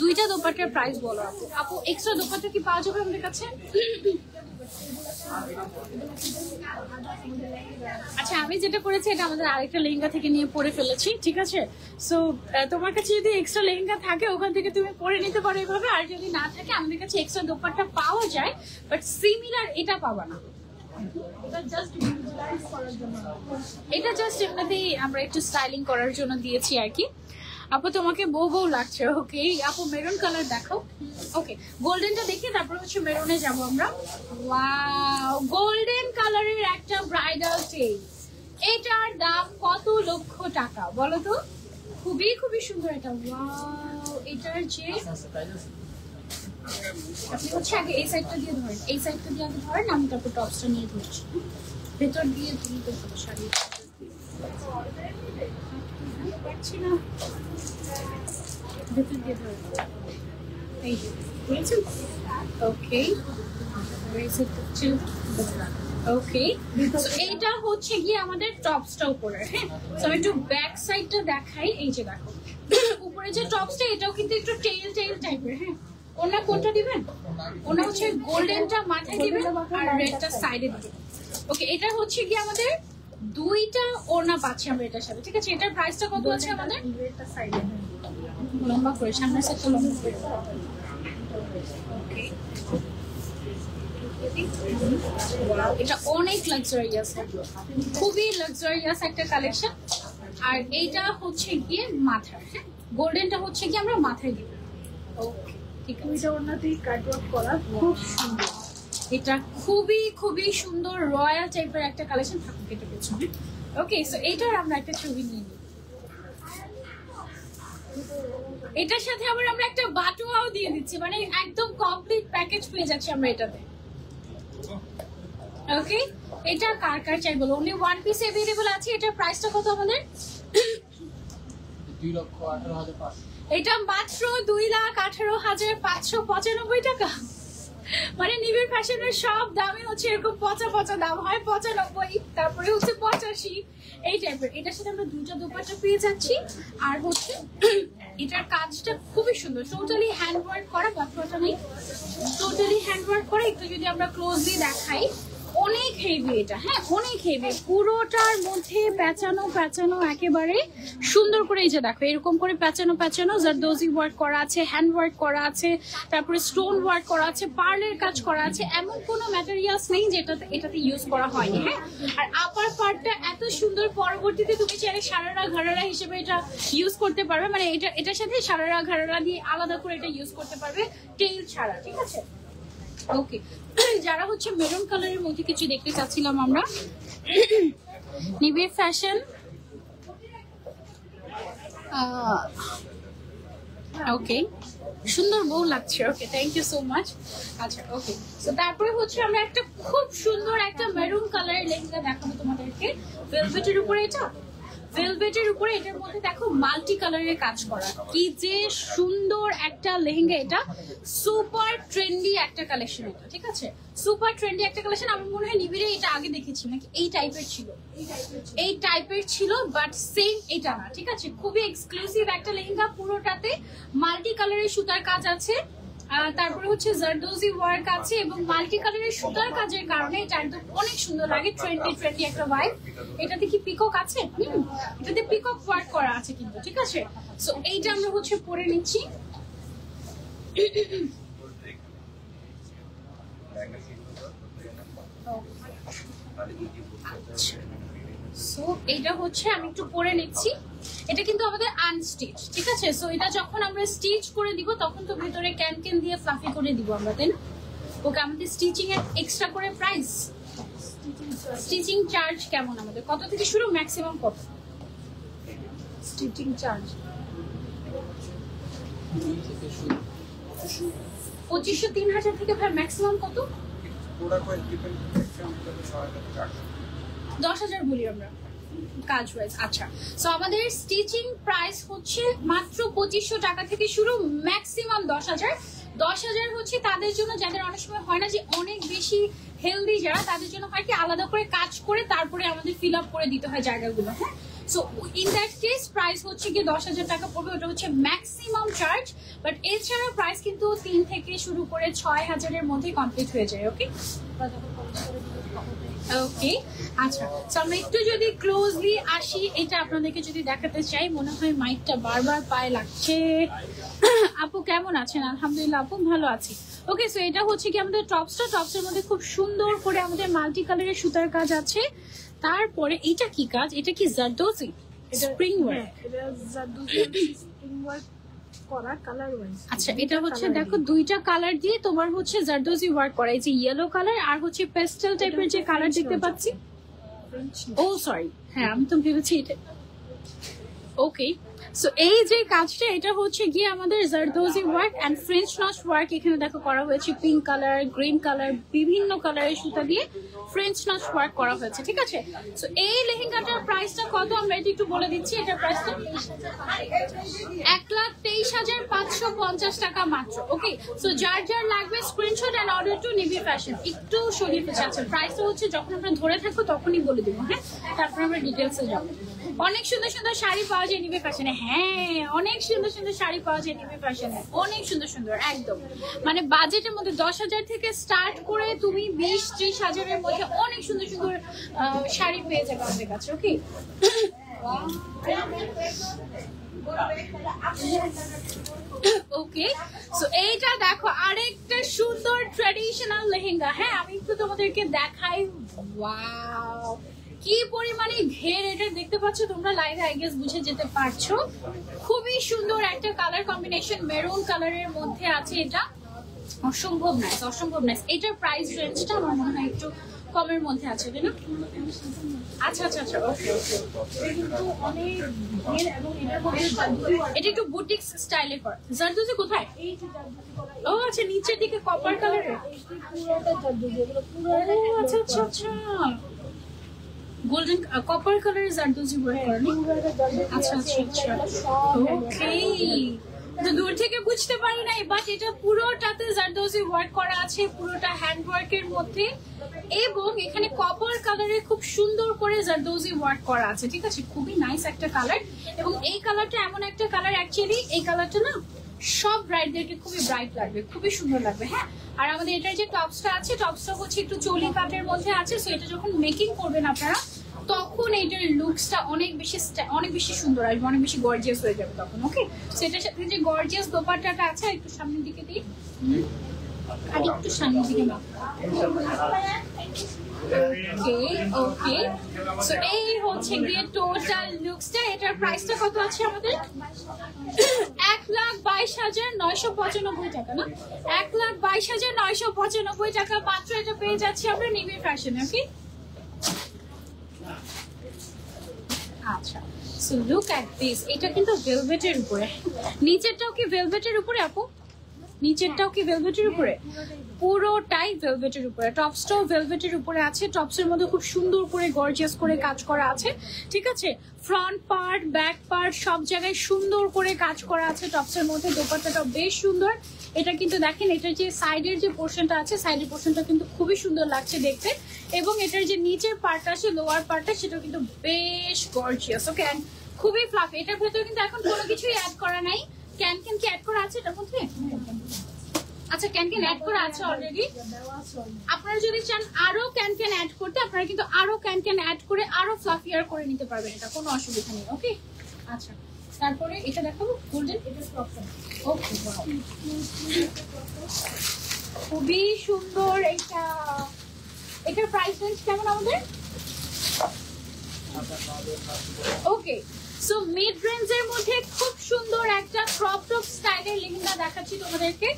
দুইটা দোপাট্টার প্রাইস বলো আপু। আপু এক্সট্রা দোপাট্টা কি পাওয়া যাবে আমাদের কাছে? আচ্ছা আমি যেটা করেছি এটা আমাদের আরেকটা লেহেঙ্গা থেকে নিয়ে পরে ফেলেছি, ঠিক আছে। সো তোমার কাছে যদি এক্সট্রা লেহেঙ্গা থাকে ওখান থেকে তুমি পরে নিতে পারো এভাবে, আর যদি না থাকে আমাদের কাছে এক্সট্রা দোপাট্টা পাওয়া যায়, বাট সিমিলার এটা পাবা না। এটা জাস্ট এমনিতেই আমরা একটু স্টাইলিং করার জন্য দিয়েছি আর কি। আপু তোমাকে বউ বউ লাগছে। ওকে আপু মেরুন কালার দেখো। ওকে গোল্ডেনটা দেখি, তারপর হচ্ছে মেরুনে যাবো আমরা। ওয়াও গোল্ডেন কালারের একটা ব্রাইডাল চেইন, এটার দাম কত লক্ষ টাকা বলো তো? খুবই খুবই সুন্দর এটা। ওয়াও এটার যে আপনি হচ্ছে আগে এই সাইডটা দিয়ে ধরেন, এই সাইডটা দিয়ে আগে ধরেন, আমি তারপর টপসটা নিয়ে ধরছি। ভেতর দিয়ে তুমি তো শাড়ি পাচ্ছি না, ভেতর দিয়ে ধরেন। এই যে বুঝেছেন? ওকে ওকে এইটা হচ্ছে গিয়ে আমাদের টপসটা উপরে। হ্যাঁ তো একটু ব্যাক সাইডটা দেখাই। এই যে দেখো উপরে যে টপসটা, এটাও কিন্তু একটু টেইল টেইল টাইপের। হ্যাঁ ওনা কোনটা দিবেন? ওনা হচ্ছে গোল্ডেনটা মাথায় দিবেন আর রেডটা সাইডে দিবেন। ওকে এটা হচ্ছে কি আমাদের দুইটা ওনা পাচ্ছি আমরা এটার সাথে, ঠিক আছে? এটার প্রাইসটা কত আছে আমাদের? রেডটা সাইডে লম্বা করে, সামনের সাইডটা লম্বা করে। ওকে এটা অনেক লাক্সারিয়াস, খুবই লাক্সারিয়াস একটা কালেকশন। আর এইটা হচ্ছে গিয়ে মাথার। হ্যাঁ গোল্ডেনটা হচ্ছে গিয়ে আমরা মাথায় দিব। ওকে ঠিক আছে, এটা ওনাতেই কাটওয়ার্ক করা, খুব সুন্দর। এটা খুবই খুবই সুন্দর রয়্যাল টাইপের একটা কালেকশন। থাকুক এটা পেছনে। ওকে সো এইটার আমরা একটা ছবি নিয়ে নিই। এটার সাথে আবার আমরা একটা বাটুয়াও দিয়ে দিচ্ছি, মানে একদম কমপ্লিট প্যাকেজ পেয়ে যাচ্ছি আমরা এটাতে। ওকে এটা কার কার চাই বলো? অনলি ওয়ান পিস अवेलेबल আছে। এটার প্রাইসটা কত আমাদের? 2,18,500। এটা মাত্র 2,18,595 টাকা। মানে নিবিড় ফ্যাশনের সব দামই হচ্ছে এরকম পচা পচা দাম হয়, 95, তারপরে হচ্ছে 85 এই টাইপের। এটার সাথে আমরা দুইটা দোপাট্টা পেয়ে যাচ্ছি। আর হচ্ছে এটার কাজটা খুবই সুন্দর, টোটালি হ্যান্ডওয়ার্ক করা, বাটুয়াটা নেই, টোটালি হ্যান্ডওয়ার্ক করা। একটু যদি আমরা ক্লোজলি দেখাই, অনেক হেভি এটা। হ্যাঁ অনেক হেভি, পুরোটার মধ্যে প্যাচানো প্যাচানো একেবারে সুন্দর করে। এই যে দেখো এরকম করে প্যাচানো প্যাচানো জারদোজি ওয়ার্ক করা আছে, হ্যান্ড ওয়ার্ক করা আছে, তারপরে স্টোন ওয়ার্ক করা আছে, পার্লের কাজ করা আছে। এমন কোনো ম্যাটেরিয়ালস নেই যেটাতে এটাতে ইউজ করা হয়নি। হ্যাঁ আর আপার পার্টটা এত সুন্দর, পরবর্তীতে তুমি চাইলে সারারা ঘাড়ারা হিসেবে এটা ইউজ করতে পারবে। মানে এটার সাথে সারারা ঘাড়ারা দিয়ে আলাদা করে এটা ইউজ করতে পারবে, টেইল ছাড়া, ঠিক আছে? ওকে যারা হচ্ছে মেরুন কালারের মধ্যে কিছু দেখতে চাচ্ছিলাম আমরা, নিবিড় ফ্যাশন। ওকে সুন্দর বউ লাগছে। Okay thank you so much. আচ্ছা ওকে তো তারপরে হচ্ছে আমরা একটা খুব সুন্দর একটা মেরুন কালারের লেহেঙ্গা দেখাবো তোমাদেরকে। ভেলভেটের উপরে, এটা ভেলভেটের উপরে, এটার মধ্যে দেখো মাল্টি কালারের কাজ করা, কি যে সুন্দর একটা লেহেঙ্গা। এটা সুপার ট্রেন্ডি একটা কালেকশন এটা, ঠিক আছে? সুপার ট্রেন্ডি একটা কালেকশন। আমি মনে হয় নিবিড়ে এটা আগে দেখেছি নাকি, এই টাইপের ছিল, এই টাইপের ছিল, বাট সেম এটা না, ঠিক আছে? খুবই এক্সক্লুসিভ একটা লেহেঙ্গা, পুরোটাতে মাল্টি কালারের সুতার কাজ আছে, তারপরে হচ্ছে জারদোজি ওয়ার্ক আছে, এবং মাল্টি কালারের সুতার কাজের কারণে এটা একদম অনেক সুন্দর লাগে, ট্রেন্ডি ট্রেন্ডি একটা ভাইব। এটাতে কি পিকক আছে? এটাতে পিকক ওয়ার্ক করা আছে কিন্তু, ঠিক আছে? সো এইটা আমরা হচ্ছে পরে নিচ্ছি। সো এইটা হচ্ছে আমি একটু পরে নিচ্ছি। এটা কিন্তু আমাদের আনস্টিচ, ঠিক আছে? সো এটা যখন আমরা স্টিচ করে দিব তখন তো ভিতরে ক্যান ক্যান দিয়ে ফ্লাফি করে দিব আমরা, তাই না? ওকে আমাদের স্টিচিং এর এক্সট্রা করে প্রাইস, স্টিচিং চার্জ কেমন আমাদের, কত থেকে শুরু, ম্যাক্সিমাম কত স্টিচিং চার্জ? 2500 3000 থেকে ভাই ম্যাক্সিমাম কত? 10,000 বলি আমরা কাজ ওয়াইজ। আচ্ছা সো আমাদের স্টিচিং প্রাইস হচ্ছে মাত্র 2500 টাকা থেকে শুরু, ম্যাক্সিমাম 10,000। 10,000 হচ্ছে তাদের জন্য যাদের অনেক সময় হয় না যে অনেক বেশি হেলদি, যারা তাদের জন্য হয় কি আলাদা করে কাজ করে তারপরে আমাদের ফিল আপ করে দিতে হয় জায়গাগুলো। হ্যাঁ so in that case price হচ্ছে কি 10,000 টাকা পড়বে, ওটা হচ্ছে ম্যাক্সিমাম চার্জ। বাট এছাড়া প্রাইস কিন্তু 3 থেকে শুরু করে 6,000 এর মধ্যে কমপ্লিট হয়ে যায়। ওকে ওকে আচ্ছা, তো আমরা একটু যদি ক্লোজলি আসি, এটা আপনাদেরকে যদি দেখাতে চাই, মনে হয় মাইকটা বারবার পায়ে লাগছে। আপু কেমন আছেন? আলহামদুলিল্লাহ আপু ভালো আছি। ওকে, সো এটা হচ্ছে কি আমাদের টপসের মধ্যে খুব সুন্দর করে আমাদের মাল্টি কালারের সুতার কাজ আছে। তারপরে এটা কি কাজ? এটা কি জারদোজি স্প্রিং ওয়ার্ক? এটা জারদোজি স্প্রিং ওয়ার্ক করা কালার ওয়াইজ। আচ্ছা, এটা হচ্ছে দেখো দুইটা কালার দিয়ে তোমার হচ্ছে জারদোজি ওয়ার্ক করা, এই যে ইয়েলো কালার আর হচ্ছে পেস্টেল টাইপের যে কালার দেখতে পাচ্ছি। ও সরি, হ্যাঁ আমি তো ভেবেছি এটা। ওকে, সো এই যে কাজটা, এটা হচ্ছে গিয়ে আমাদের zardozi work and French notch work. এখানে দেখো করা হয়েছে পিঙ্ক কালার, গ্রিন কালার, বিভিন্ন কালারের সুতা দিয়ে ফ্রেঞ্চ নচ ওয়ার্ক করা হয়েছে। ঠিক আছে, সো এই লেহেঙ্গাটার প্রাইসটা কত আমরা এটা একটু বলে দিচ্ছি। এটার প্রাইসটা 1,23,550 টাকা মাত্র। ওকে, সো যার যার লাগবে স্ক্রিনশট এন্ড অর্ডার টু নিবি ফ্যাশন। একটু সরিয়ে ফেলছে। আচ্ছা, প্রাইসটা হচ্ছে যখন আমরা ধরে থাকবো তখনই বলে দিব, হ্যাঁ, তারপর আমরা ডিটেলসে যাবো। অনেক সুন্দর সুন্দর শাড়ি পাওয়া যায় নিবি ফ্যাশনে। হ্যাঁ, অনেক সুন্দর সুন্দর শাড়ি পাওয়া যায় নিবি ফ্যাশনে, অনেক সুন্দর সুন্দর, একদম মানে বাজেটের মধ্যে 10,000 থেকে স্টার্ট করে তুমি 20-30 হাজারের মধ্যে অনেক সুন্দর সুন্দর শাড়ি পেয়ে যাবে আমাদের কাছে। ওকে, ওকে, সো এইটা দেখো আরেকটা সুন্দর ট্র্যাডিশনাল লেহেঙ্গা। হ্যাঁ, আমি একটু তোমাদেরকে দেখাই। ওয়াও, কি পরিমাণে ঘের এটা দেখতে পাচ্ছ তোমরা লাইভে, আই গেস বুঝে যেতে পারছো। খুবই সুন্দর একটা কালার কম্বিনেশন, মেরুন কালারের মধ্যে আছে। এটা অসম্ভব নাইস, অসম্ভব নাইস। এটার প্রাইস রেঞ্জটা আমার মনে হয় একটু কমের মধ্যে আছে, তাই না? আচ্ছা আচ্ছা আচ্ছা, ওকে ওকে। কিন্তু অনেক ঘের এবং এটার মধ্যে এটা একটু বুটিক্স স্টাইলে করা। জারদোজি কোথায়? এই যে জারদোজি করা, ও আচ্ছা, নিচের দিকে কপার কালারের। এই পুরোটা জারদোজি, এগুলো পুরো আচ্ছা আচ্ছা আচ্ছা, গোল্ডেন কপার কালারের জারদোজি ওয়ার্ক করা। আচ্ছা আচ্ছা আচ্ছা, ওকে। তো দূর থেকে বুঝতে পারি নাই, বাট এটা পুরোটাতে জারদোজি ওয়ার্ক করা আছে, পুরোটা হ্যান্ড ওয়ার্কের মধ্যে, এবং এখানে কপার কালারে খুব সুন্দর করে জারদোজি ওয়ার্ক করা আছে। ঠিক আছে, খুবই নাইস একটা কালার। এবং এই কালারটা এমন একটা কালার, অ্যাকচুয়ালি এই কালারটা না সব ব্রাইডদেরকে খুবই ব্রাইট লাগবে, খুবই সুন্দর লাগবে। হ্যাঁ, আর আমাদের এটার যে টপসটা আছে, টপসটা হচ্ছে একটু চলি কাটের মধ্যে আছে। সো এটা যখন মেকিং করবেন আপনারা, তখন এইটার লুকসটা অনেক বেশি সুন্দর আসবে, অনেক বেশি গর্জিয়াস হয়ে যাবে তখন। ওকে, সেটার সাথে যে গর্জিয়াস দোপাট্টাটা আছে, একটু সামনের দিকে দিই, আর একটু সামনের দিকে না। ওকে ওকে, সো এই হচ্ছে গিয়ে টোটাল লুকসটা। এটার প্রাইসটা কত আছে আমাদের? 1,22,995 টাকা, না 1,22,995 টাকা মাত্র। এটা পেয়ে যাচ্ছি আমরা নিবিড় ফ্যাশনে। ওকে, আচ্ছা, সো লুক এট দিস। এটা কিন্তু ভেলভেটের উপরে, নিচেরটাও কি ভেলভেটের উপরে আপু? নিচেরটাও কি ভেলভেটের উপরে? পুরোটাই ভেলভেটের উপরে, টপসটাও ভেলভেটের উপরে আছে। টপসের মধ্যে খুব সুন্দর করে গর্জিয়াস করে কাজ করা আছে। ঠিক আছে, ফ্রন্ট পার্ট, ব্যাক পার্ট সব জায়গায় সুন্দর করে কাজ করা আছে টপসের মধ্যে। দোপাট্টাটাও বেশ সুন্দর। এটা কিন্তু দেখেন, এটার যে সাইডের যে পোর্শনটা আছে, সাইডের পোর্শনটা কিন্তু খুবই সুন্দর লাগছে দেখতে। এবং এটার যে নিচের পার্টটা আছে, লোয়ার পার্টটা, সেটা কিন্তু বেশ গর্জিয়াস। ওকে, খুবই ফ্লাফি। এটার ভেতরে কিন্তু এখন কোনো কিছুই অ্যাড করা নাই। ক্যান কি অ্যাড করা আছে এটার মধ্যে? আচ্ছা, ক্যান অ্যাড করা আছে অলরেডি। আপনারা যদি চান আরো ক্যান অ্যাড করতে, আপনারা কিন্তু আরো ক্যান অ্যাড করে আরো ফ্লাফিয়ার করে নিতে পারবেন, এটা কোনো অসুবিধা নেই। ওকে, আচ্ছা, তারপরে এটা দেখাবো গোল্ডেন। ওকে, খুবই সুন্দর এটা। এটার প্রাইস রেঞ্জ কেমন আমাদের? ওকে, সো মিড রেঞ্জের মধ্যে খুব সুন্দর একটা ক্রপ টপ স্টাইলের লেহেঙ্গা দেখাচ্ছি তোমাদেরকে।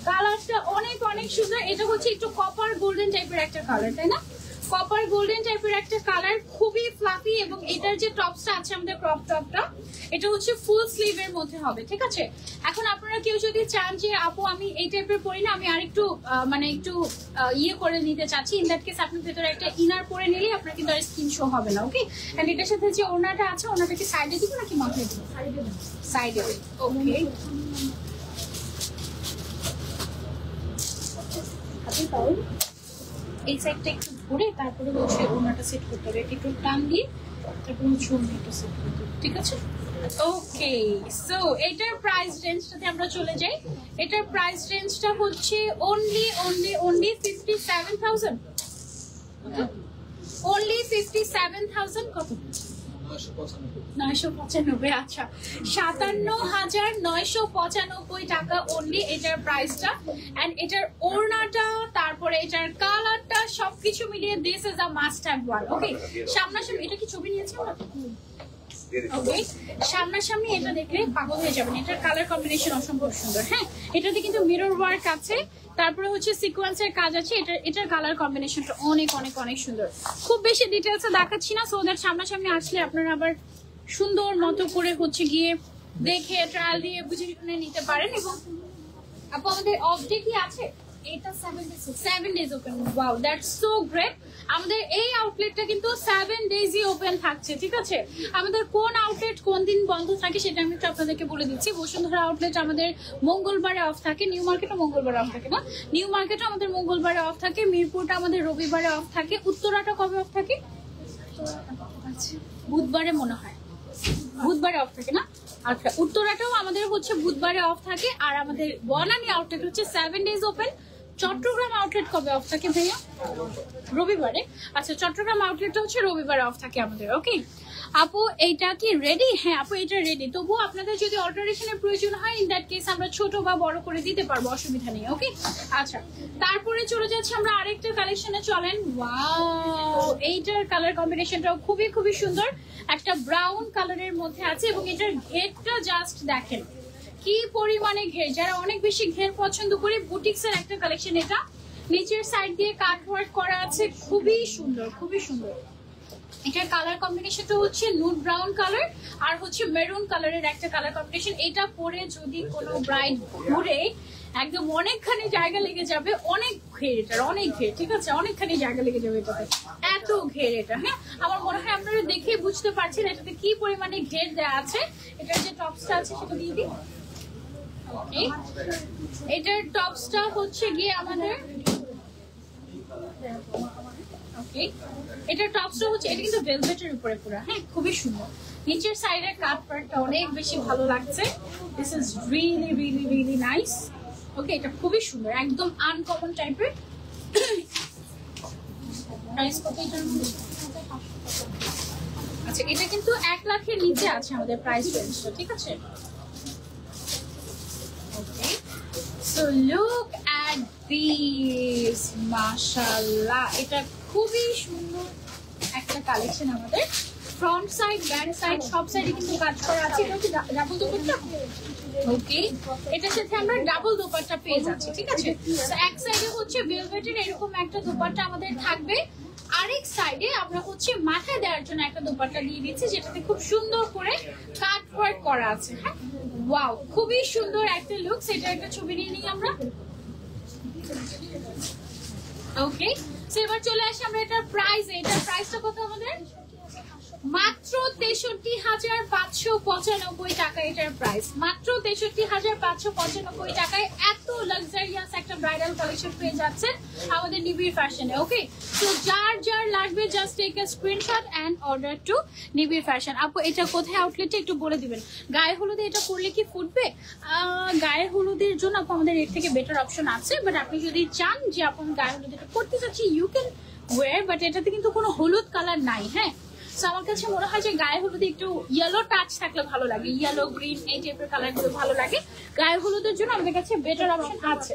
কালারটা অনেক অনেক সুন্দর। এটা হচ্ছে একটু কপার গোল্ডেন টাইপের একটা কালার, তাই না? কপার গোল্ডেন টাইপের একটা কালার, খুবই ফ্লাফি। এবং এটার যে টপসটা আছে আমাদের ক্রপ টপটা, এটা হচ্ছে ফুল স্লিভের মধ্যে হবে। ঠিক আছে, এখন আপনারা কেউ যদি চান যে আপু আমি এই টাইপের পরি না, আমি আর একটু মানে একটু ইয়ে করে নিতে চাচ্ছি, ইন দ্যাট কেস আপনার ভেতরে একটা ইনার পরে নিলে আপনার কিন্তু আর স্কিন শো হবে না। ওকে, এন্ড এটার সাথে যে ওড়নাটা আছে, ওড়নাটাকে সাইডে দিব নাকি মাথায় দিব? সাইডে। ওকে, এই সাইডটা একটু ধরে তারপরে বসে ওড়নাটা সেট করতে হবে, একটু টান দিয়ে তারপরে ওড়নাটা সেট করতে হবে। ঠিক আছে, ওকে। সো এটার প্রাইস রেঞ্জটাতে আমরা চলে যাই। এটার প্রাইস রেঞ্জটা হচ্ছে অনলি 57,000। অনলি 57,000 কত 995 আচ্ছা 57,995 টাকা অনলি এটার প্রাইসটা। এন্ড এটার ওড়নাটা তারপরে এটার কালারটা সবকিছু মিলিয়ে this is a must have one. Okay সামনাসামনি এটা কি ছবি নিয়েছি আমরা? ওকে সামনাসামনি এটা দেখলে পাগল হয়ে যাবেন, এটার কালার কম্বিনেশন অসম্ভব সুন্দর। হ্যাঁ এটাতে কিন্তু মিরর ওয়ার্ক আছে, তারপরে হচ্ছে সিকোয়েন্সের কাজ আছে, এটার কালার কম্বিনেশনটা অনেক অনেক অনেক সুন্দর। খুব বেশি ডিটেলসে দেখাচ্ছি না, সো দ্যাট সামনাসামনি আসলে আপনারা আবার সুন্দর মতো করে হচ্ছে গিয়ে দেখে ট্রায়াল দিয়ে বুঝে শুনে নিতে পারেন। এবং আপু আমাদের অফ ডে কি আছে? এটা 7 days open. Wow that's so great. আমাদের এই আউটলেটটা কিন্তু 7 days-ই ওপেন থাকছে, ঠিক আছে? আমাদের কোন আউটলেট কোন দিন বন্ধ থাকে সেটা আমি একটু আপনাদেরকে বলে দিচ্ছি। বসুন্ধরা আউটলেট আমাদের মঙ্গলবারে অফ থাকে, নিউ মার্কেটও মঙ্গলবারে অফ থাকে না, নিউ মার্কেটও আমাদের মঙ্গলবারে অফ থাকে, মিরপুরটা আমাদের রবিবারে অফ থাকে, উত্তরাটা কবে অফ থাকে? বুধবারে মনে হয়, বুধবারে অফ থাকে না? আচ্ছা উত্তরাটাও আমাদের হচ্ছে বুধবারে অফ থাকে। আর আমাদের বনানী আউটলেট হচ্ছে 7 days ওপেন। চট্টগ্রাম আউটলেট কবে অফ থাকে ভাইয়া? রবিবারে। আচ্ছা চট্টগ্রাম আউটলেটটা হচ্ছে রবিবারে অফ থাকে আমাদের। ওকে আপু এইটা কি রেডি? হ্যাঁ আপু এটা রেডি, তবুও আপনাদের যদি অল্টারেশনের প্রয়োজন হয় ইন দ্যাট কেস আমরা ছোট বা বড় করে দিতে পারবো, অসুবিধা নেই। ওকে আচ্ছা তারপরে চলে যাচ্ছে আমরা আরেকটা কালেকশনে, চলেন। ওয়াও এইটার কালার কম্বিনেশনটাও খুবই খুবই সুন্দর, একটা ব্রাউন কালারের মধ্যে আছে এবং এটার ঘেরটা জাস্ট দেখেন কি পরিমাণে ঘের। যারা অনেক বেশি ঘের পছন্দ করে বুটিক্সের একটা কালেকশন এটা। নিচের সাইড দিয়ে কাট ওয়ার্ক করা আছে, খুবই সুন্দর খুবই সুন্দর। এটার কালার কম্বিনেশনটা হচ্ছে নুড ব্রাউন কালার আর হচ্ছে মেরুন কালারের একটা কালার কম্বিনেশন। এটা পরে যদি কোনো ব্রাইড ঘুরে একদম অনেকখানি জায়গা লেগে যাবে, অনেক ঘের এটার, অনেক ঘের, ঠিক আছে? অনেকখানি জায়গা লেগে যাবে এটাতে, এত ঘের এটা। হ্যাঁ আমার মনে হয় আপনারা দেখে বুঝতে পারছেন এটাতে কি পরিমাণে ঘের দেওয়া আছে। এটার যে টপসটা আছে সেটা দিয়ে দিই। এটার টপসটা হচ্ছে গিয়ে আমাদের এটার টপসটা হচ্ছে, এটা কিন্তু ভেলভেটের উপরে পুরো। হ্যাঁ খুবই সুন্দর। নিচের সাইডের কাট পার্টটা অনেক বেশি ভালো লাগছে। This is really really really nice. Okay এটা খুবই সুন্দর, একদম আনকমন টাইপের। প্রাইস কত এটার? আচ্ছা এটা কিন্তু 1 লাখের নিচে আছে আমাদের প্রাইস রেঞ্জটা, ঠিক আছে? So look at this, mashallah এটা খুবই সুন্দর একটা কালেকশন আমাদের। ফ্রন্ট সাইড ব্যাক সাইড সব সাইডে কিন্তু কাজ করা আছে। এটা কি ডাবল দোপাট্টা? ওকে এটার সাথে আমরা ডাবল দোপাট্টা পেয়ে যাচ্ছি, ঠিক আছে? তো এক সাইডে হচ্ছে ভেলভেটের এরকম একটা দোপাট্টা আমাদের থাকবে, আরেক সাইডে আমরা হচ্ছে মাথায় দেওয়ার জন্য একটা দোপাট্টা দিয়ে দিচ্ছি যেটাতে খুব সুন্দর করে কাট ওয়ার্ক করা আছে। হ্যাঁ ওয়াও খুবই সুন্দর একটা লুক। এটা একটা ছবি নিয়ে নিই আমরা। ওকে সো এবার চলে আসি আমরা এটার প্রাইস। এটার প্রাইসটা কত আমাদের? মাত্র 63,595 টাকা এটার প্রাইস, মাত্র 63,595 টাকায় এত লাক্সারিয়াস একটা ব্রাইডাল কালেকশন পেয়ে যাচ্ছেন আমাদের নিবিড় ফ্যাশনে। ওকে তো যার যার লাগবে just take a screenshot and order to Nibir fashion. আপু এটা কোথায় আউটলেটে একটু বলে দিবেন। গায়ে হলুদে এটা করলে কি ফুটবে? গায়ে হলুদের জন্য আপু আমাদের এর থেকে বেটার অপশন আছে, বাট আপনি যদি চান যে আপনি গায়ে হলুদ এটা করতে চাচ্ছি ইউ ক্যান ওয়্যার, বাট এটাতে কিন্তু কোনো হলুদ কালার নাই। হ্যাঁ আমার কাছে মনে হয় যে গায়ে হলুদে একটু ইয়েলো টাচ থাকলে ভালো লাগে, ইয়েলো গ্রিন এই টাইপের কালার গুলো ভালো লাগে। গায়ে হলুদের জন্য আমাদের কাছে বেটার অপশন আছে।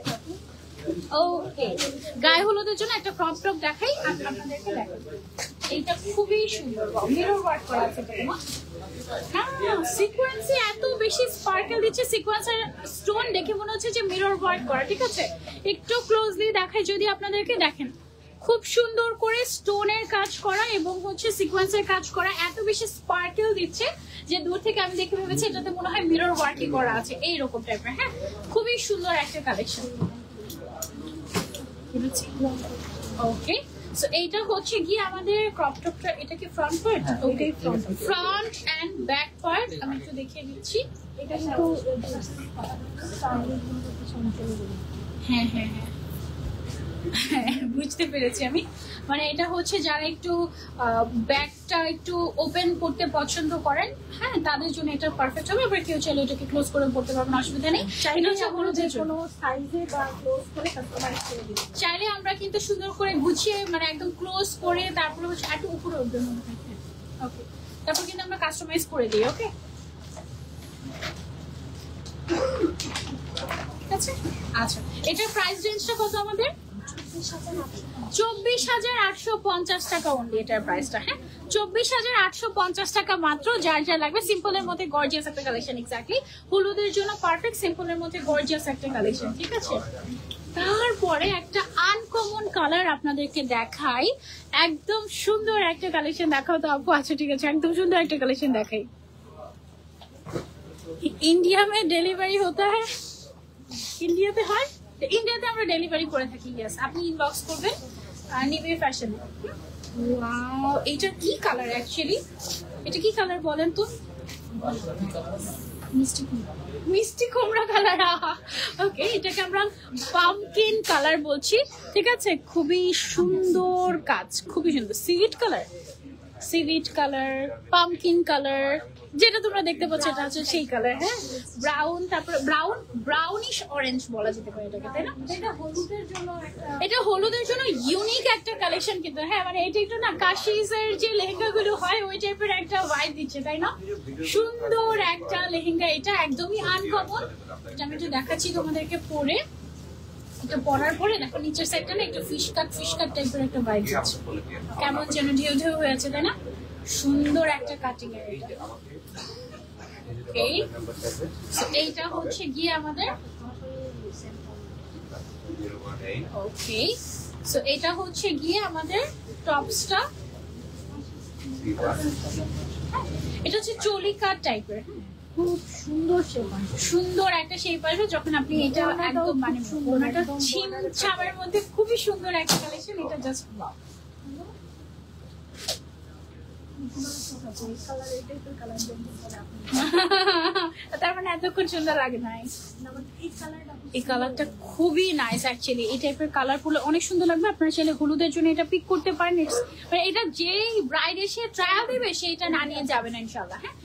ওকে গায়ে হলুদের জন্য একটা ক্রপ টপ দেখাই আপনাদেরকে। দেখেন এইটা খুবই সুন্দর, মিরর ওয়ার্ক করা আছে। হ্যাঁ সিকোয়েন্সে এত বেশি স্পার্কেল দিচ্ছে, সিকোয়েন্সের স্টোন দেখে মনে হচ্ছে যে মিরর ওয়ার্ক করা, ঠিক আছে? একটু ক্লোজলি দেখাই যদি আপনাদেরকে, দেখেন খুব সুন্দর করে স্টোনের কাজ করা এবং হচ্ছে সিকোয়েন্সের কাজ করা, এত বেশি স্পার্কেল দিচ্ছে যে দূর থেকে আমি দেখে ভেবেছি এটাতে মনে হয় মিরর ওয়ার্কই করা আছে এইরকম টাইপের। হ্যাঁ খুবই সুন্দর একটা কালেকশন। ওকে সো এইটা হচ্ছে গিয়ে আমাদের ক্রপ টপটা। এটা কি ফ্রন্ট পার্ট? ওকে ফ্রন্ট এন্ড ব্যাক পার্ট আমি একটু দেখিয়ে দিচ্ছি। এটা কিন্তু হ্যাঁ হ্যাঁ হ্যাঁ বুঝতে পেরেছি আমি, মানে এটা হচ্ছে যারা একটু ব্যাগটা একটু ওপেন করতে পছন্দ করেন, হ্যাঁ তাদের জন্য এটা পারফেক্ট হবে। এবার কেউ চাইলে এটাকে ক্লোজ করে পড়তে পারবেন, অসুবিধা নেই। চাইলে আমরা কিন্তু সুন্দর করে গুছিয়ে মানে একদম ক্লোজ করে তারপরে হচ্ছে একটু উপরে উঠবে মনে হয়। ওকে, তারপর কিন্তু আমরা কাস্টমাইজ করে দিই। ওকে, আচ্ছা আচ্ছা, এটার প্রাইস রেঞ্জটা কত আমাদের? 24,850 টাকা অনলি এটার প্রাইসটা। হ্যাঁ, 24,850 টাকা মাত্র। যার যা লাগবে সিম্পলের মধ্যে গর্জিয়াস একটা কালেকশন, এক্স্যাক্টলি হলুদের জন্য পারফেক্ট সিম্পলের মধ্যে গর্জিয়াস একটা কালেকশন, ঠিক আছে। তারপরে একটা আনকমন কালার আপনাদেরকে দেখাই, একদম সুন্দর একটা কালেকশন দেখাও তো আপু। আচ্ছা ঠিক আছে, একদম সুন্দর একটা কালেকশন দেখাই। इंडिया में डिलीवरी होता है, ইন্ডিয়াতে হয়, ইন্ডিয়াতে আমরা ডেলিভারি করে থাকি। ইয়েস, আপনি ইনবক্স করবেন নিবে ফ্যাশনে। ওয়াও, এটা কি কালার অ্যাকচুয়ালি? এটা কি কালার বলেন তো? মিষ্টি কুমড়া কালার। ওকে, এটাকে আমরা পামকিন কালার বলছি, ঠিক আছে। খুবই সুন্দর কাজ, খুবই সুন্দর। সিভিট কালার, পামকিন কালার, যেটা তোমরা দেখতে পাচ্ছ এটা হচ্ছে সেই কালার। হ্যাঁ, ব্রাউন, তারপরে ব্রাউনিশ অরেঞ্জ বলা যেতে পারে এটাকে, তাই না? এটা হলুদের জন্য ইউনিক একটা কালেকশন কিন্তু। হ্যাঁ, মানে এটা একটু না কাশিজের যে লেহেঙ্গা গুলো হয় ওই টাইপের একটা ভাইব দিচ্ছে, তাই না? সুন্দর একটা লেহেঙ্গা, এটা একদমই আনকমন। এটা আমি একটু দেখাচ্ছি তোমাদেরকে পরে। এটা পরার পরে দেখো নিচের সাইডটা না একটু ফিশ কাট টাইপের একটা ভাইব দিচ্ছে, কেমন যেন ঢেউ ঢেউ হয়েছে, তাই না? সুন্দর একটা কাটিং এর এটা। এইটা হচ্ছে গিয়ে আমাদের ওকে, সো এটা হচ্ছে গিয়ে আমাদের টপসটা। এটা হচ্ছে চলি কাট টাইপের, খুব সুন্দর একটা শেপ আসবে যখন আপনি এটা একদম মানে ওনাটা ছিম ছামের মধ্যে খুবই সুন্দর একটা কালেকশন। এটা জাস্ট ওয়াও। তার মানে এতক্ষণ সুন্দর লাগে নাই? এই কালারটা খুবই নাইস অ্যাকচুয়ালি। এই টাইপের কালার গুলো অনেক সুন্দর লাগবে। আপনারা চাইলে হলুদের জন্য এটা পিক করতে পারেন। মানে এটা যেই ব্রাইড এসে ট্রায়াল দিবে সেটা না নিয়ে যাবে না ইনশাআল্লাহ। হ্যাঁ,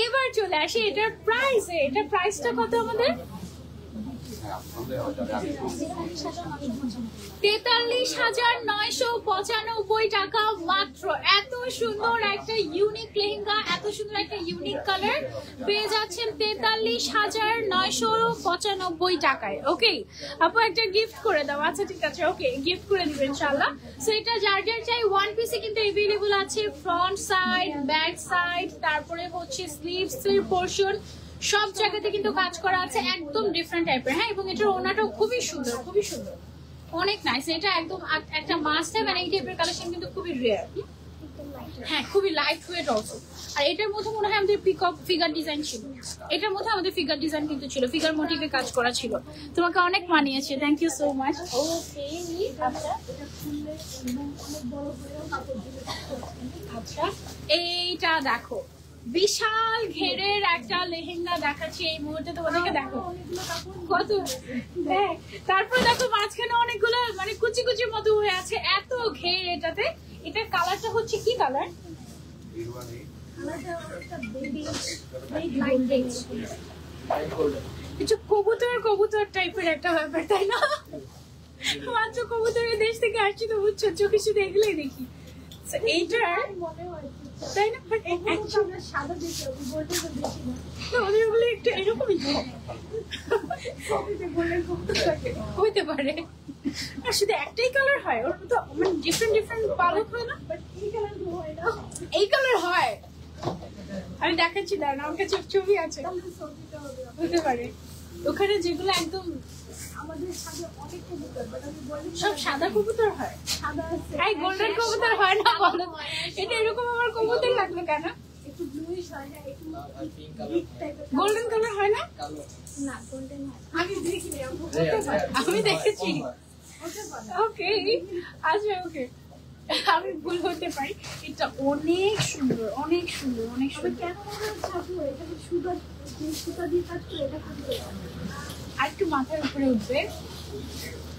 এবার চলে আসি এটার প্রাইসে। এটার প্রাইসটা কত আমাদের? 43,995 টাকা মাত্র। এত সুন্দর একটা ইউনিক লেহেঙ্গা, এত সুন্দর একটা ইউনিক কালার পেয়ে যাচ্ছেন 43,995 টাকায়। ওকে আপু, একটা গিফট করে দাও। আচ্ছা ঠিক আছে, ওকে গিফট করে দিবেন ইনশাআল্লাহ। সো এটা যার যার চাই ওয়ান পিসে কিন্তু अवेलेबल আছে, ফ্রন্ট সাইড, ব্যাক সাইড, তারপরে হচ্ছে স্লিভ পোরশন, সব জায়গাতে কিন্তু কাজ করা আছে, একদম ডিফারেন্ট টাইপের। হ্যাঁ, এবং এটার ওনাটাও খুবই সুন্দর, খুবই সুন্দর, অনেক নাইস। এটা একদম একটা মাস্ট হ্যাভ। মানে এই টাইপের কালেকশন কিন্তু খুবই রেয়ার। হ্যাঁ, খুবই লাইট ওয়েট অলসো। আর এটার মধ্যে মনে হয় আমাদের ফিগার ডিজাইন ছিল। এটার মধ্যে আমাদের ফিগার ডিজাইন কিন্তু ছিল, ফিগার মোটিভে কাজ করা ছিল। তোমাকে অনেক মানিয়েছে, থ্যাংক ইউ সো মাচ। ওকে, আচ্ছা এইটা দেখো, বিশাল ঘেরের একটা লেহেঙ্গা দেখাচ্ছি এই মুহূর্তে তোমাদেরকে। দেখো কত, তারপর দেখো মাঝখানে অনেকগুলো মানে কুচি কুচির মতো হয়ে আছে, এত ঘের এটাতে। এটার কালারটা হচ্ছে কি কালার? কিছু কবুতর টাইপের একটা ব্যাপার, তাই না? মাত্র কবুতরের দেশ থেকে আসছি তো বুঝছো, চোখে শুধু এগুলোই দেখি। এইটার তাই না, ওদের ওগুলো একটু এরকমই হইতে পারে। আর শুধু একটাই কালার হয়, ওর তো মানে ডিফারেন্ট পালক হয় না? এই কালার হয়, আমি দেখাচ্ছি, দাঁড়ান আমার কাছে ছবি আছে, হতে পারে। ওখানে যেগুলো একদম সব সাদা কবুতর হয়, গোল্ডেন কবুতর হয় না বলো? এটা এরকম আমার কবুতর লাগলো কেন? গোল্ডেন কালার হয় না? আমি দেখেছি। ওকে আচ্ছা, ওকে আমি ভুল করতে পারি। এটা অনেক সুন্দর, অনেক সুন্দর, অনেক সুন্দর। আর একটু মাথার উপরে উঠবে।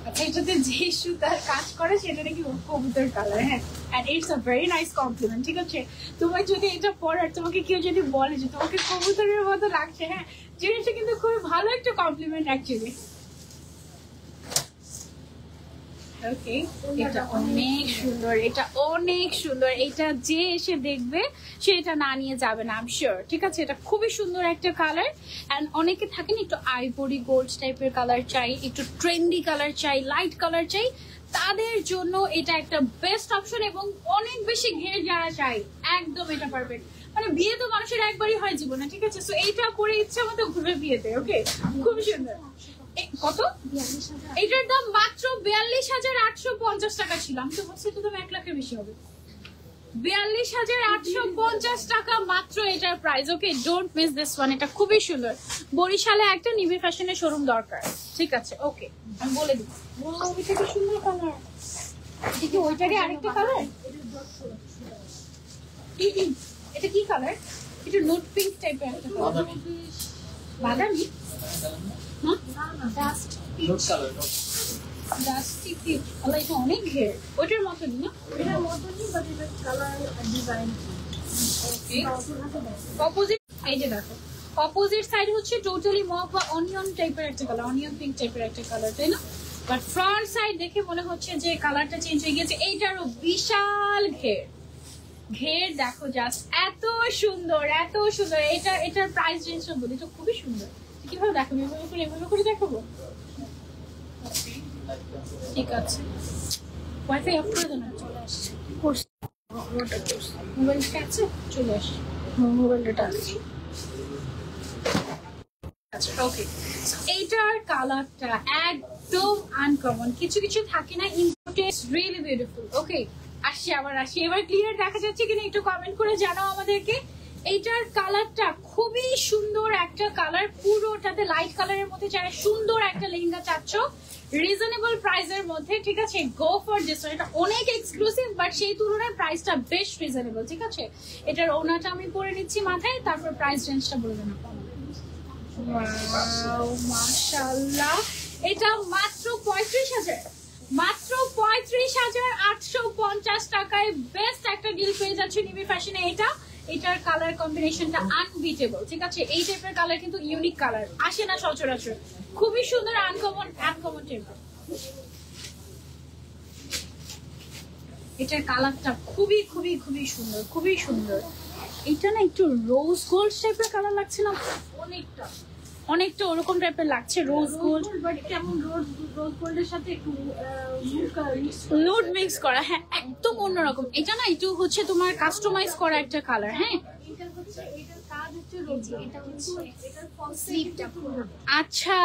আচ্ছা, এটাতে যে সুতার কাজ করে সেটা নাকি কবুতর কালার। হ্যাঁ, and it's a very nice compliment. ঠিক আছে, তোমার যদি এটা পরার তোমাকে কেউ যদি বলে যে তোমাকে কবুতরের মতো লাগছে, হ্যাঁ, জিনিসটা কিন্তু খুবই ভালো একটা কমপ্লিমেন্ট অ্যাকচুয়ালি। ওকে, এটা অনেক সুন্দর, এটা অনেক সুন্দর। এটা যে এসে দেখবে সে এটা না নিয়ে যাবে না, আই এম শিওর। ঠিক আছে, এটা খুবই সুন্দর একটা কালার। এন্ড অনেকে থাকেন একটু আইভরি গোল্ড টাইপের কালার চাই, একটু ট্রেন্ডি কালার চাই, লাইট কালার চাই, তাদের জন্য এটা একটা বেস্ট অপশন। এবং অনেক বেশি ঘের যারা চাই, একদম এটা পারফেক্ট। মানে বিয়ে তো মানুষের একবারই হয় জীবনে, ঠিক আছে? সো এইটা পরে ইচ্ছা মতো ঘুরে বিয়েতে। ওকে, খুব সুন্দর। কত? এটার দাম মাত্র 42,850 টাকা ছিল। আমি তো বলছি তো দাম 1 লাখের বেশি হবে। 42,850 টাকা মাত্র এটার price. Okay, don't miss this one. এটা খুবই সুন্দর। বরিশালে একটা নিবিড় ফ্যাশনের শোরুম দরকার। ঠিক আছে, ওকে, আমি বলে দিব। এটা কি সুন্দর কালার। এটা কি ওইটারই আরেকটা কালার? এটা কি কালার? এটা নোট পিঙ্ক টাইপের একটা কালার। বাদামি? অনেক ঘের, ওইটার মতনই না? এটার মতনই, বাট এটার কালার ডিজাইন অপোজিট। এই যে দেখো, অপোজিট সাইড হচ্ছে টোটালি মক বা অনিয়ন টাইপের একটা কালার, অনিয়ন পিঙ্ক টাইপের একটা কালার, তাই না? বাট ফ্রন্ট সাইড দেখে মনে হচ্ছে যে কালারটা চেঞ্জ হয়ে গেছে। এইটারও বিশাল ঘের। ঘের দেখো জাস্ট, এত সুন্দর, এত সুন্দর। এটার প্রাইস রেঞ্জটা বলি, এটা খুবই সুন্দর। কিভাবে দেখাবো? এভাবে করে দেখাবো? ঠিক আছে, ওয়াইফাই অফ করে দেন। চলে আসছে, মোবাইলটা আছে, চলে আসছে, মোবাইলটা আছে। আচ্ছা, ওকে, এইটার কালারটা একদম আনকমন। কিছু কিছু থাকে না, ইম্পোর্টেড, রিয়েলি বিউটিফুল। ওকে, আসি আবার আসি। এবার ক্লিয়ার দেখা যাচ্ছে কিনা একটু কমেন্ট করে জানাও আমাদেরকে। এইটার কালারটা খুবই সুন্দর একটা কালার, পুরোটাতে লাইট কালারের মধ্যে। যারা সুন্দর একটা লেহেঙ্গা চাচ্ছ রিজনেবল প্রাইসের মধ্যে, ঠিক আছে, গো ফর দিস ওয়ান। এটা অনেক এক্সক্লুসিভ, বাট সেই তুলনায় প্রাইসটা বেশ রিজনেবল। ঠিক আছে, এটার ওনাটা আমি পরে নিচ্ছি মাথায়, তারপর প্রাইস রেঞ্জটা বলে দেন। মাশাআল্লাহ, এটা মাত্র 35,000, মাত্র 35,850 টাকায় বেস্ট একটা ডিল পেয়ে যাচ্ছে নিবিড় ফ্যাশনে। এটার কালার কম্বিনেশনটা আনবিটেবল। ঠিক আছে, এই টাইপের কালার কিন্তু ইউনিক কালার, আসে না সচরাচর। খুবই সুন্দর, আনকমন টাইপের। এটার কালারটা খুবই খুবই খুবই সুন্দর, খুবই সুন্দর। এটা না একটু রোজ গোল্ড টাইপের কালার লাগছে না? অনেকটা ওরকম টাইপের লাগছে, রোজ গোল্ড, বাট কেমন রোজ গোল্ডের সাথে একটু নুড মিক্স করা। হ্যাঁ, একদম অন্যরকম। এটা না একটু হচ্ছে তোমার কাস্টমাইজ করা একটা কালার। হ্যাঁ, এটা হচ্ছে, এটার কাজ হচ্ছে রোজি, এটা হচ্ছে এটার ফল স্লিভটা পুরো। আচ্ছা,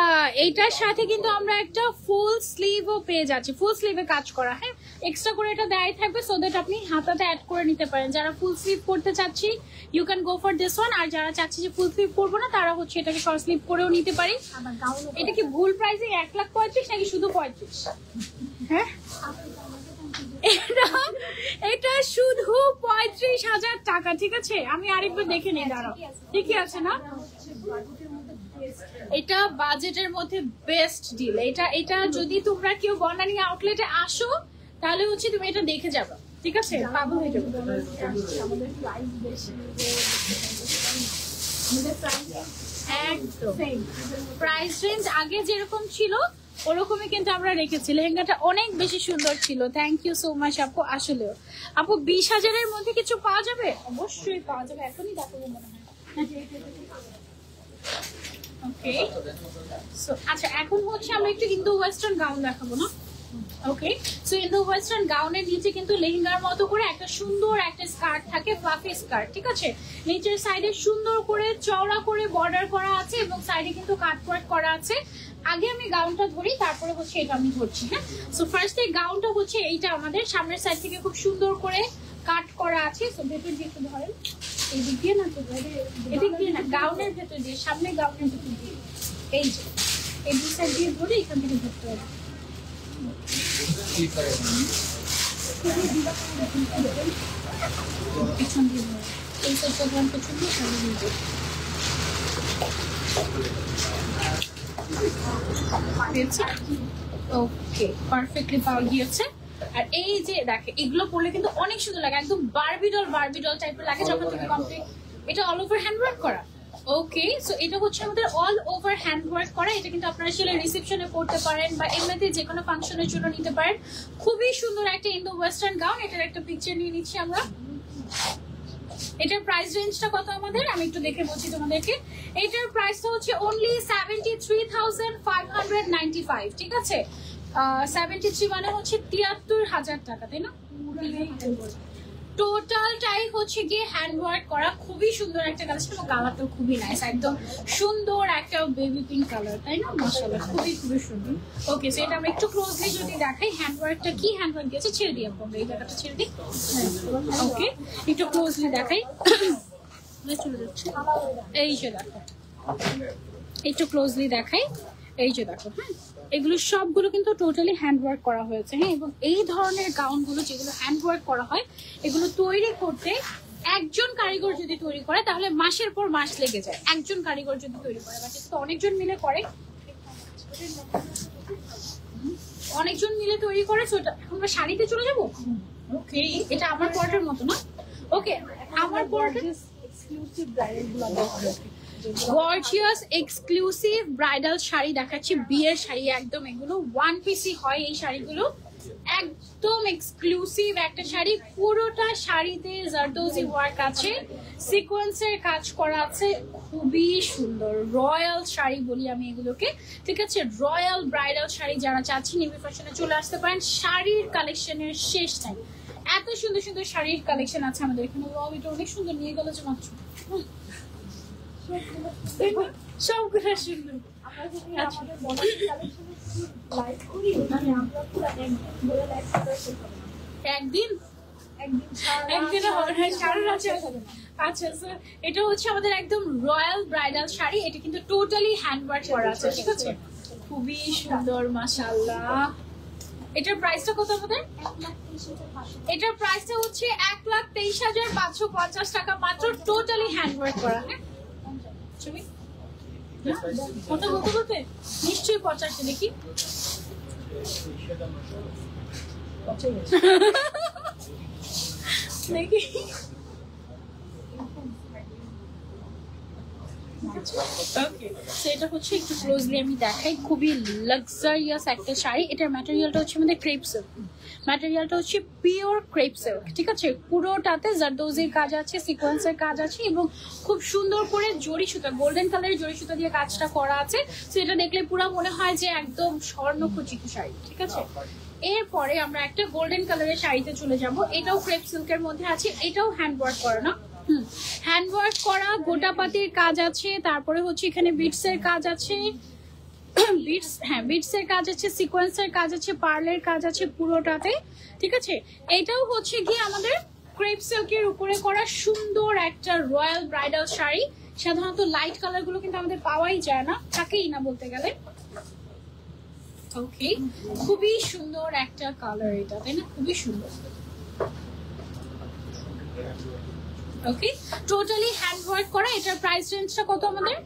এইটার সাথে কিন্তু আমরা একটা ফুল স্লিভও পেয়ে যাচ্ছি, ফুল স্লিভে কাজ করা। হ্যাঁ, এক্সট্রা করে এটা দেয়াই থাকবে, সো দ্যাট আপনি হাতাতে অ্যাড করে নিতে পারেন। যারা ফুল স্লিভ করতে চাচ্ছি you can go for this one. আর যারা চাচ্ছি যে ফুল স্লিভ করবো না, তারা হচ্ছে এটাকে শর্ট স্লিভ করেও নিতে পারি। আবার গাউন, এটা কি ভুল প্রাইসে 1,35,000 নাকি শুধু 35? হ্যাঁ, এটা শুধু 35,000 টাকা। ঠিক আছে, আমি আরেকবার দেখে নিই, দাঁড়াও, ঠিকই আছে না? এটা বাজেটের মধ্যে বেস্ট ডিল। এটা যদি তোমরা কেউ বনানী আউটলেটে আসো, তাহলে হচ্ছে তুমি এটা দেখে যাবে। ঠিক আছে, পাগল হয়ে যাবে। আমাদের প্রাইস বেশি, আমাদের প্রাইস একদম প্রাইস রেঞ্জ আগে যেরকম ছিল ওরকমই কিন্তু আমরা রেখেছি। লেহেঙ্গাটা অনেক বেশি সুন্দর ছিল। থ্যাংক ইউ সো মাচ আপু। আসলেও আপু 20,000-এর মধ্যে কিছু পাওয়া যাবে? অবশ্যই পাওয়া যাবে, এখনই দেখাবো মনে হয়। ওকে, সো আচ্ছা, এখন হচ্ছে আমরা একটু ইন্দো ওয়েস্টার্ন গাউন দেখাবো না? ওকে, সো ইন্দো ওয়েস্টার্ন গাউনের নিচে কিন্তু লেহেঙ্গার মতো করে একটা সুন্দর একটা স্কার্ট থাকে, ফ্লাফি স্কার্ট। ঠিক আছে, নিচের সাইডে সুন্দর করে চওড়া করে বর্ডার করা আছে এবং সাইডে কিন্তু কাটওয়ার্ক করা আছে। আগে আমি গাউনটা ধরি, তারপরে হচ্ছে এটা আমি ধরছি। হ্যাঁ, সো ফার্স্ট এই গাউনটা হচ্ছে এইটা আমাদের সামনের সাইড থেকে খুব সুন্দর করে কাট করা আছে। সো ভেতর দিয়ে একটু ধরেন, এই দিক দিয়ে না, তো এদিক দিয়ে না, গাউনের ভেতর দিয়ে, সামনে গাউনের ভেতর দিয়ে, এই যে এই দুই সাইড দিয়ে ধরে এখান থেকে ধরতে হবে। পিছন দিয়ে ধরে এই সাইড প্রোগ্রাম পেছন দিয়ে সামনে দিয়ে ওকে, পারফেক্টলি পাওয়া গিয়েছে। আর এই যে দেখে এগুলো পরলে কিন্তু অনেক সুন্দর লাগে, একদম বারবি ডল টাইপের লাগে যখন তুমি কমপ্লিট। এটা অল ওভার হ্যান্ডওয়ার্ক করা। ওকে, সো এটা হচ্ছে আমাদের অল ওভার হ্যান্ডওয়ার্ক করা। এটা কিন্তু আপনারা আসলে রিসেপশনে পড়তে পারেন বা এমনিতে যে কোনো ফাংশনের জন্য নিতে পারেন। খুবই সুন্দর একটা ইন্দো ওয়েস্টার্ন গাউন। এটার একটা পিকচার নিয়ে নিচ্ছি আমরা। এটার প্রাইস রেঞ্জটা কত আমাদের, আমি একটু দেখে বলছি তোমাদেরকে। এটার প্রাইসটা হচ্ছে অনলি 73,595, ঠিক আছে? 73 মানে হচ্ছে 73,000 টাকা, তাই না? টোটালটাই হচ্ছে গিয়ে হ্যান্ডওয়ার্ক করা। খুবই সুন্দর একটা কালেকশন, কালারটা খুবই নাইস, একদম সুন্দর একটা বেবি পিঙ্ক কালার, তাই না? মাশাআল্লাহ, খুবই সুন্দর। ওকে, সো এটা আমরা একটু ক্লোজলি যদি দেখাই, হ্যান্ডওয়ার্কটা কি হ্যান্ডওয়ার্ক দিয়েছে, ছেড়ে দিই আমরা এই জায়গাটা, ছেড়ে দিই। ওকে, একটু ক্লোজলি দেখাই। চলে যাচ্ছে, এই যে দেখো, একটু ক্লোজলি দেখাই, এই যে দেখো। হ্যাঁ, এগুলো সবগুলো কিন্তু টোটালি হ্যান্ডওয়ার্ক করা হয়েছে। হ্যাঁ, এবং এই ধরনের গাউনগুলো যেগুলো হ্যান্ডওয়ার্ক করা হয়, এগুলো তৈরি করতে একজন কারিগর যদি তৈরি করে তাহলে মাসের পর মাস লেগে যায়। একজন কারিগর যদি তৈরি করে, বাট তো অনেকজন মিলে করে, অনেকজন মিলে তৈরি করে। সো এটা এখন আমরা শাড়িতে চলে যাবো। ওকে, এটা আমার পর্দার মতো না? ওকে, আমার পর্দার এক্সক্লুসিভ ব্রাইডালগুলো গর্জিয়াস এক্সক্লুসিভ ব্রাইডাল শাড়ি দেখাচ্ছি, বিয়ের শাড়ি একদম। এগুলো ওয়ান পিসি হয় এই শাড়িগুলো, একদম এক্সক্লুসিভ একটা শাড়ি। পুরোটা শাড়িতে জারদোজি ওয়ার্ক আছে, সিকোয়েন্সের কাজ করা আছে, খুবই সুন্দর রয়্যাল শাড়ি বলি আমি এগুলোকে, ঠিক আছে? রয়্যাল ব্রাইডাল শাড়ি যারা চাচ্ছেন নিউ ফ্যাশনে চলে আসতে পারেন। শাড়ির কালেকশনের শেষ নাই, এত সুন্দর সুন্দর শাড়ির কালেকশন আছে আমাদের এখানে। এটা অনেক সুন্দর, নিয়ে গেল যে মাত্র, সবগুলো সুন্দর। একদিন আচ্ছা, এটা হচ্ছে আমাদের একদম রয়্যাল ব্রাইডাল শাড়ি। এটা কিন্তু টোটালি হ্যান্ডওয়ার্ক করা আছে, ঠিক আছে? খুবই সুন্দর, মাশাআল্লাহ। এটার প্রাইসটা কত আমাদের? এটার প্রাইসটা হচ্ছে 1,23,550 টাকা মাত্র, টোটালি হ্যান্ডওয়ার্ক করা। হ্যাঁ, কত বলতে নিশ্চয়ই 50 দেখি। দেখি এটা হচ্ছে একটু ক্লোজলি আমি দেখাই, খুবই লাক্সারিয়াস একটা শাড়ি। এটার ম্যাটেরিয়ালটা হচ্ছে আমাদের ক্রেপ সিল্ক, ম্যাটেরিয়ালটা হচ্ছে পিওর ক্রেপ সিল্ক, ঠিক আছে? পুরোটাতে জারদোজির কাজ আছে, সিকোয়েন্সের কাজ আছে এবং খুব সুন্দর করে জরি সুতা, গোল্ডেন কালারের জরি সুতা দিয়ে কাজটা করা আছে। তো এটা দেখলে পুরো মনে হয় যে একদম স্বর্ণ খচিত শাড়ি, ঠিক আছে? এরপরে আমরা একটা গোল্ডেন কালারের শাড়িতে চলে যাব। এটাও ক্রেপ সিল্কের মধ্যে আছে, এটাও হ্যান্ডওয়ার্ক করা না, হ্যান্ডওয়ার্ক করা, গোটাপাতির কাজ আছে, তারপরে হচ্ছে এখানে বিটসের কাজ আছে, বিটস, হ্যাঁ বিটসের কাজ আছে, সিকোয়েন্সের কাজ আছে, পার্লের কাজ আছে পুরোটাতে, ঠিক আছে? এটাও হচ্ছে গিয়ে আমাদের ক্রেপ সিল্কের উপরে করা সুন্দর একটা রয়্যাল ব্রাইডাল শাড়ি। সাধারণত লাইট কালার গুলো কিন্তু আমাদের পাওয়াই যায় না, থাকেই না বলতে গেলে। ওকে, খুবই সুন্দর একটা কালার এটা, তাই না? খুবই সুন্দর। ওকে, টোটালি হ্যান্ডওয়ার্ক করা। এটার প্রাইস রেঞ্জটা কত আমাদের?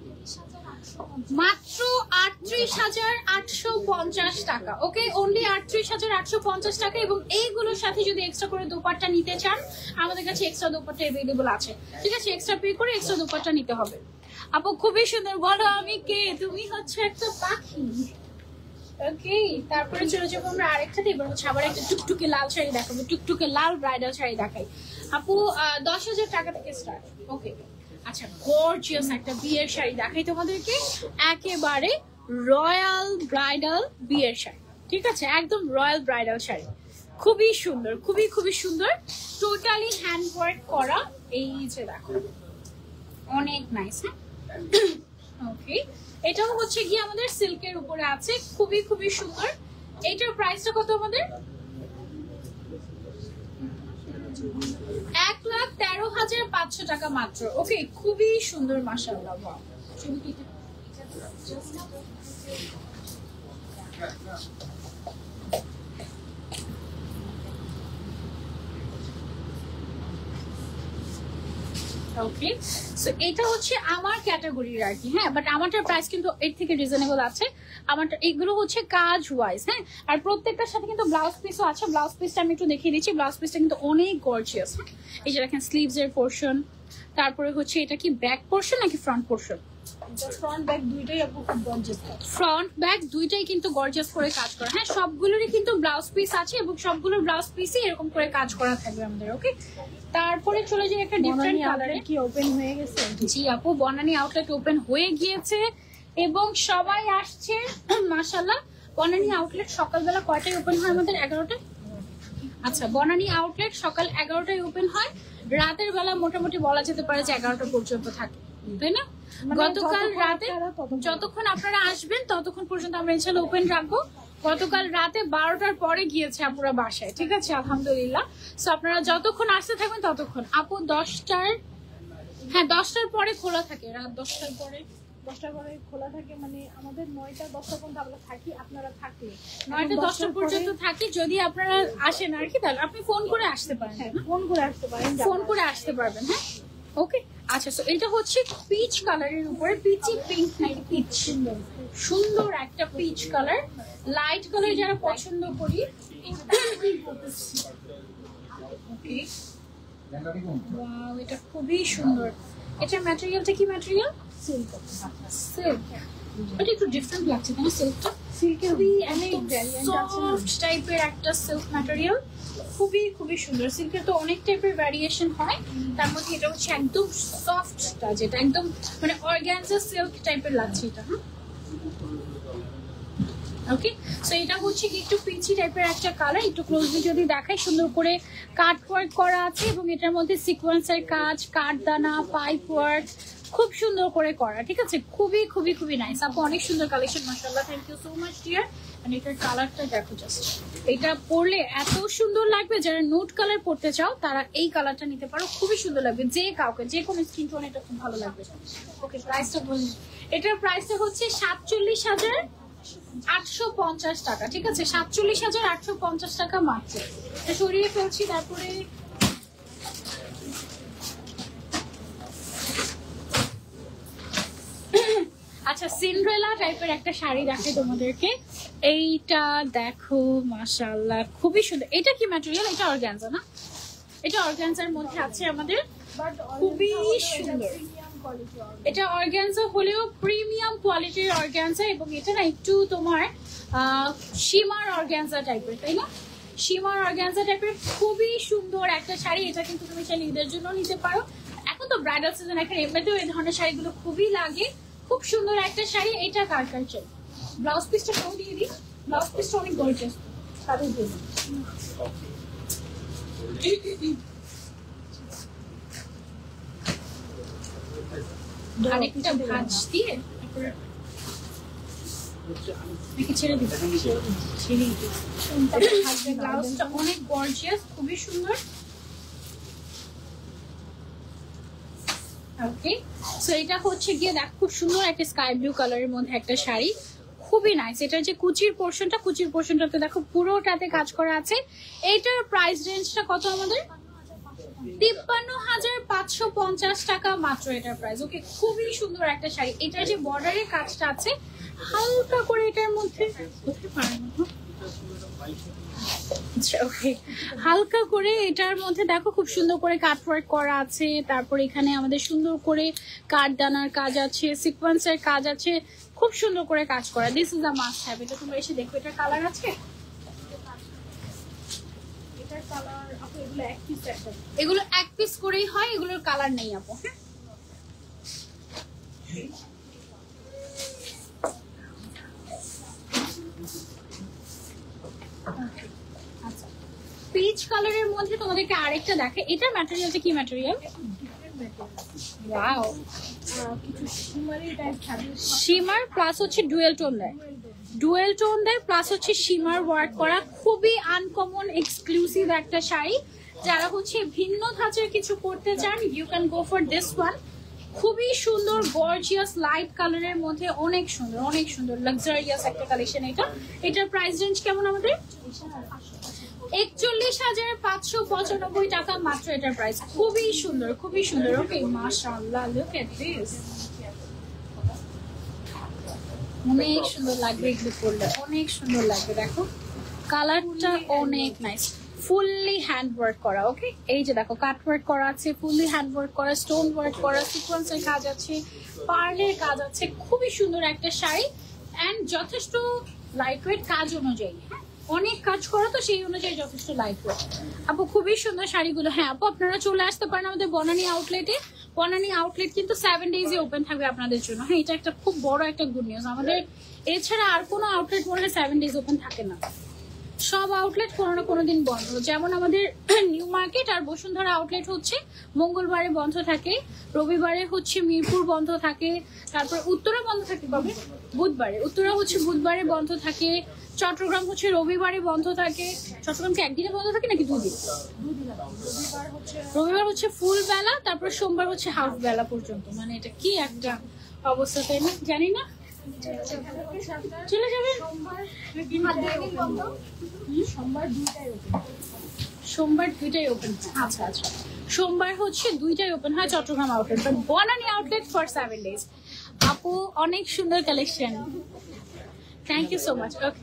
মাত্র 38,850 টাকা। ওকে, অনলি 38,850 টাকা। এবং এইগুলোর সাথে যদি এক্সট্রা করে দোপাট্টা নিতে চান, আমাদের কাছে এক্সট্রা দোপাট্টা अवेलेबल আছে, ঠিক আছে? এক্সট্রা পে করে এক্সট্রা দোপাট্টা নিতে হবে। আপু খুবই সুন্দর, বলো আমি কে? তুমি হচ্ছে একটা পাখি। ওকে, তারপরে চলে যাবো আমরা আরেকটাতে। এবার হচ্ছে আবার একটা টুকটুকে লাল শাড়ি দেখাবো, টুকটুকে লাল ব্রাইডাল শাড়ি দেখাই। আপু 10,000 টাকা থেকে স্টার্ট। ওকে, আচ্ছা, গর্জিয়াস একটা বিয়ের শাড়ি দেখাই তোমাদেরকে, একেবারে রয়্যাল ব্রাইডাল বিয়ের শাড়ি, ঠিক আছে? একদম রয়্যাল ব্রাইডাল শাড়ি, খুবই সুন্দর, খুবই সুন্দর, টোটালি হ্যান্ডওয়ার্ক করা। এই যে দেখো, অনেক নাইস। হ্যাঁ, ওকে, এটাও হচ্ছে গিয়ে আমাদের সিল্কের উপরে আছে, খুবই সুন্দর। এটার প্রাইসটা কত আমাদের? 1,13,500 টাকা মাত্র। ওকে, খুবই সুন্দর, মাশাআল্লাহ। ওকে, সো এটা হচ্ছে আমার ক্যাটাগরির আর কি। হ্যাঁ, বাট আমারটার প্রাইস কিন্তু এর থেকে রিজনেবল আছে। আমারটা এগুলো হচ্ছে কাজ ওয়াইজ। হ্যাঁ, আর প্রত্যেকটার সাথে কিন্তু ব্লাউজ পিসও আছে। ব্লাউজ পিসটা আমি একটু দেখিয়ে দিচ্ছি। ব্লাউজ পিসটা কিন্তু অনেক গর্জিয়াস। হ্যাঁ, এই যে দেখেন স্লিভস এর পোর্শন, তারপরে হচ্ছে এটা কি ব্যাক পোর্শন নাকি ফ্রন্ট পোর্শন? ফ্রন্ট ব্যাক দুইটাই আপু খুব গর্জিয়াস। ফ্রন্ট ব্যাক দুইটাই কিন্তু গর্জিয়াস করে কাজ করা। হ্যাঁ, সবগুলোরই কিন্তু ব্লাউজ পিস আছে এবং সবগুলোর ব্লাউজ পিসই এরকম করে কাজ করা থাকবে আমাদের। ওকে, তারপরে চলে যাই একটা ডিফারেন্ট কালারে। কি ওপেন হয়ে গেছে? জি আপু, বনানী আউটলেট ওপেন হয়ে গিয়েছে এবং সবাই আসছে মাশাআল্লাহ। বনানী আউটলেট সকালবেলা কয়টায় ওপেন হয় আমাদের? 11টায়। আচ্ছা, বনানী আউটলেট সকাল 11টায় ওপেন হয়। রাতের বেলা মোটামুটি বলা যেতে পারে যে 11টা পর্যন্ত থাকে, তাই না? গতকাল রাতে যতক্ষণ আপনারা আসবেন ততক্ষণ পর্যন্ত আমরা ইনশাআল্লাহ ওপেন রাখবো। গতকাল রাতে 12টার পরে গিয়েছে আপুরা বাসায়, ঠিক আছে, আলহামদুলিল্লাহ। সো আপনারা যতক্ষণ আসতে থাকবেন ততক্ষণ। আপু 10টার, হ্যাঁ 10টার পরে খোলা থাকে, রাত 10টার পরে। 10টার পরে খোলা থাকে, মানে আমাদের 9টা 10টা পর্যন্ত আমরা থাকি। আপনারা থাকলে 9টা 10টা পর্যন্ত থাকি। যদি আপনারা আসেন আর কি, তাহলে আপনি ফোন করে আসতে পারেন। হ্যাঁ, ফোন করে আসতে পারেন, ফোন করে আসতে পারবেন। হ্যাঁ, ওকে। আচ্ছা, সো এটা হচ্ছে পিচ কালারের উপরে, পিচি পিঙ্ক নাকি পিচ, সুন্দর একটা পিচ কালার। লাইট কালার যারা পছন্দ করি, ওকে, ওয়াও, এটা খুবই সুন্দর। এটার ম্যাটেরিয়ালটা কি ম্যাটেরিয়াল? সিল্ক। সিল্ক। এটা একটু ডিফারেন্ট লাগছে তাই না? সিল্কটা সিল্কের অনেক সফট টাইপের একটা সিল্ক ম্যাটেরিয়াল, খুবই খুবই সুন্দর। সিল্কের তো অনেক টাইপের ভ্যারিয়েশন হয়, তার মধ্যে এটা হচ্ছে একদম সফটটা, যেটা একদম মানে অর্গানজা সিল্ক টাইপের লাগছে এটা। হ্যাঁ, ওকে, সো এটা হচ্ছে কি একটু পিচি টাইপের একটা কালার। একটু ক্লোজলি যদি দেখাই, সুন্দর করে কাট ওয়ার্ক করা আছে এবং এটার মধ্যে সিকোয়েন্সের কাজ, কাঠদানা, পাইপ ওয়ার্ক খুব সুন্দর করে করা, ঠিক আছে। খুবই খুবই খুবই নাইস আপু, অনেক সুন্দর কালেকশন, মাশাআল্লাহ, thank you so much dear. And এটার কালারটা দেখো জাস্ট, এটা পরলে এত সুন্দর লাগবে। যারা নোট কালার পরতে চাও তারা এই কালারটা নিতে পারো, খুবই সুন্দর লাগবে যে কাউকে, যে কোনো স্কিন টোন এটা খুব ভালো লাগবে। ওকে, প্রাইসটা বলুন। এটার প্রাইসটা হচ্ছে 47,850 টাকা, ঠিক আছে, 47,850 টাকা মাত্র। এটা সরিয়ে ফেলছি। তারপরে আচ্ছা, সিন্ড্রেলা টাইপের একটা শাড়ি দেখে তোমাদেরকে। এইটা দেখো, মাশাআল্লাহ, খুবই সুন্দর। এটা কি ম্যাটেরিয়াল? এটা অর্গানজা না? এটা অর্গানজার মধ্যে আছে আমাদের, খুবই সুন্দর। এটা অর্গানজা হলেও প্রিমিয়াম কোয়ালিটির অর্গানজা, এবং এটা না একটু তোমার শিমার অর্গানজা টাইপের, তাই না? শিমার অর্গানজা টাইপের খুবই সুন্দর একটা শাড়ি। এটা কিন্তু তুমি চাইলে ঈদের জন্য নিতে পারো। এখন তো ব্রাইডাল সিজন, এখন এমনিতেও এই ধরনের শাড়িগুলো খুবই লাগে। খুব সুন্দর একটা শাড়ি। এটা কার কার চাই? ব্লাউজ পিসটা কেউ দিয়ে দিই, ব্লাউজ পিসটা অনেক গর্জিয়াস, তাদের দিয়ে দিই। আরেকটা ভাঁজ দিয়ে নাকি ছেড়ে দিই? ছেড়েই দিই। ব্লাউজটা অনেক গর্জিয়াস, খুবই সুন্দর। ওকে, সো এটা হচ্ছে গিয়ে দেখ, খুব সুন্দর একটা স্কাই ব্লু কালারের মধ্যে একটা শাড়ি, খুবই নাইস। এটার যে কুচির পোর্শনটাতে দেখো পুরোটাতে কাজ করা আছে। এটার প্রাইস রেঞ্জটা কত আমাদের? 53,550 টাকা মাত্র এটার প্রাইস। ওকে, খুবই সুন্দর একটা শাড়ি। এটার যে বর্ডারের কাজটা আছে হালকা করে এটার মধ্যে, ওকে, হালকা করে এটার মধ্যে দেখো খুব সুন্দর করে কাটওয়ার্ক করা আছে। তারপর এখানে আমাদের সুন্দর করে কাঠদানার কাজ আছে, সিকোয়েন্সের কাজ আছে, খুব সুন্দর করে কাজ করা। This is a must have. এটা তোমরা এসে দেখো। এটার কালার আছে, এটার কালার আপু, এগুলো এক পিস, এগুলো এক পিস করেই হয়, এগুলোর কালার নেই আপু। হ্যাঁ, আচ্ছা, পিচ কালারের মধ্যে তোমাদেরকে আরেকটা দেখে। এটার ম্যাটেরিয়ালটা কি ম্যাটেরিয়াল? ওয়াও, কিছু শিমারি টাইপ থাকে, শিমার প্লাস হচ্ছে ডুয়েল টোন দেয়, ডুয়েল টোন দেয় প্লাস হচ্ছে শিমার ওয়ার্ক করা। খুবই আনকমন এক্সক্লুসিভ একটা শাড়ি। যারা হচ্ছে ভিন্ন ধাঁচের কিছু করতে চান, you can go for this one. খুবই সুন্দর, গর্জিয়াস লাইট কালারের মধ্যে, অনেক সুন্দর, অনেক সুন্দর লাক্সারিয়াস একটা কালেকশন এটা। এটার প্রাইস রেঞ্জ কেমন আমাদের? 41,595 টাকা মাত্র এটার প্রাইস। খুবই সুন্দর, খুবই সুন্দর। ওকে, মাশাআল্লাহ, লুক এট দিস, অনেক সুন্দর লাগবে এগুলো পরলে, অনেক সুন্দর লাগবে। দেখো কালারটা অনেক নাইস, ফুললি হ্যান্ড ওয়ার্ক করা। ওকে, এই যে দেখো কাট ওয়ার্ক করা আছে, ফুললি হ্যান্ড ওয়ার্ক করা, স্টোন ওয়ার্ক করা, সিকোয়েন্সের কাজ আছে, পার্লের কাজ আছে। খুবই সুন্দর একটা শাড়ি অ্যান্ড যথেষ্ট লাইট ওয়েট কাজ অনুযায়ী, অনেক কাজ করা তো সেই অনুযায়ী যথেষ্ট লাইট ওয়েট। আপু খুবই সুন্দর শাড়িগুলো। হ্যাঁ আপু, আপনারা চলে আসতে পারেন আমাদের বনানী আউটলেটে। বনানী আউটলেট কিন্তু 7 ডেজে ওপেন থাকবে আপনাদের জন্য। হ্যাঁ, এটা একটা খুব বড় একটা গুড নিউজ। আমাদের এছাড়া আর কোনো আউটলেট মনে হয় 7 ডেজ ওপেন থাকে না, সব আউটলেট কোনো না কোনো দিন বন্ধ। যেমন আমাদের নিউ মার্কেট আর বসুন্ধরা আউটলেট হচ্ছে মঙ্গলবারে বন্ধ থাকে, রবিবারে হচ্ছে মিরপুর বন্ধ থাকে, তারপর উত্তরা বন্ধ থাকে কবে, বুধবারে। উত্তরা হচ্ছে বুধবারে বন্ধ থাকে, চট্টগ্রাম হচ্ছে রবিবারে বন্ধ থাকে। চট্টগ্রাম কি একদিনে বন্ধ থাকে নাকি দুদিন? রবিবার হচ্ছে ফুল বেলা, তারপর সোমবার হচ্ছে হাফ বেলা পর্যন্ত। মানে এটা কি একটা অবস্থা, তাই না? জানি না, চলে যাবে। সোমবার 2টাই ওপেন। আচ্ছা আচ্ছা, সোমবার হচ্ছে 2টাই ওপেন হয় Chittagong outlet, but Banani outlet for 7 days. আপু অনেক সুন্দর collection, thank you so much. Okay,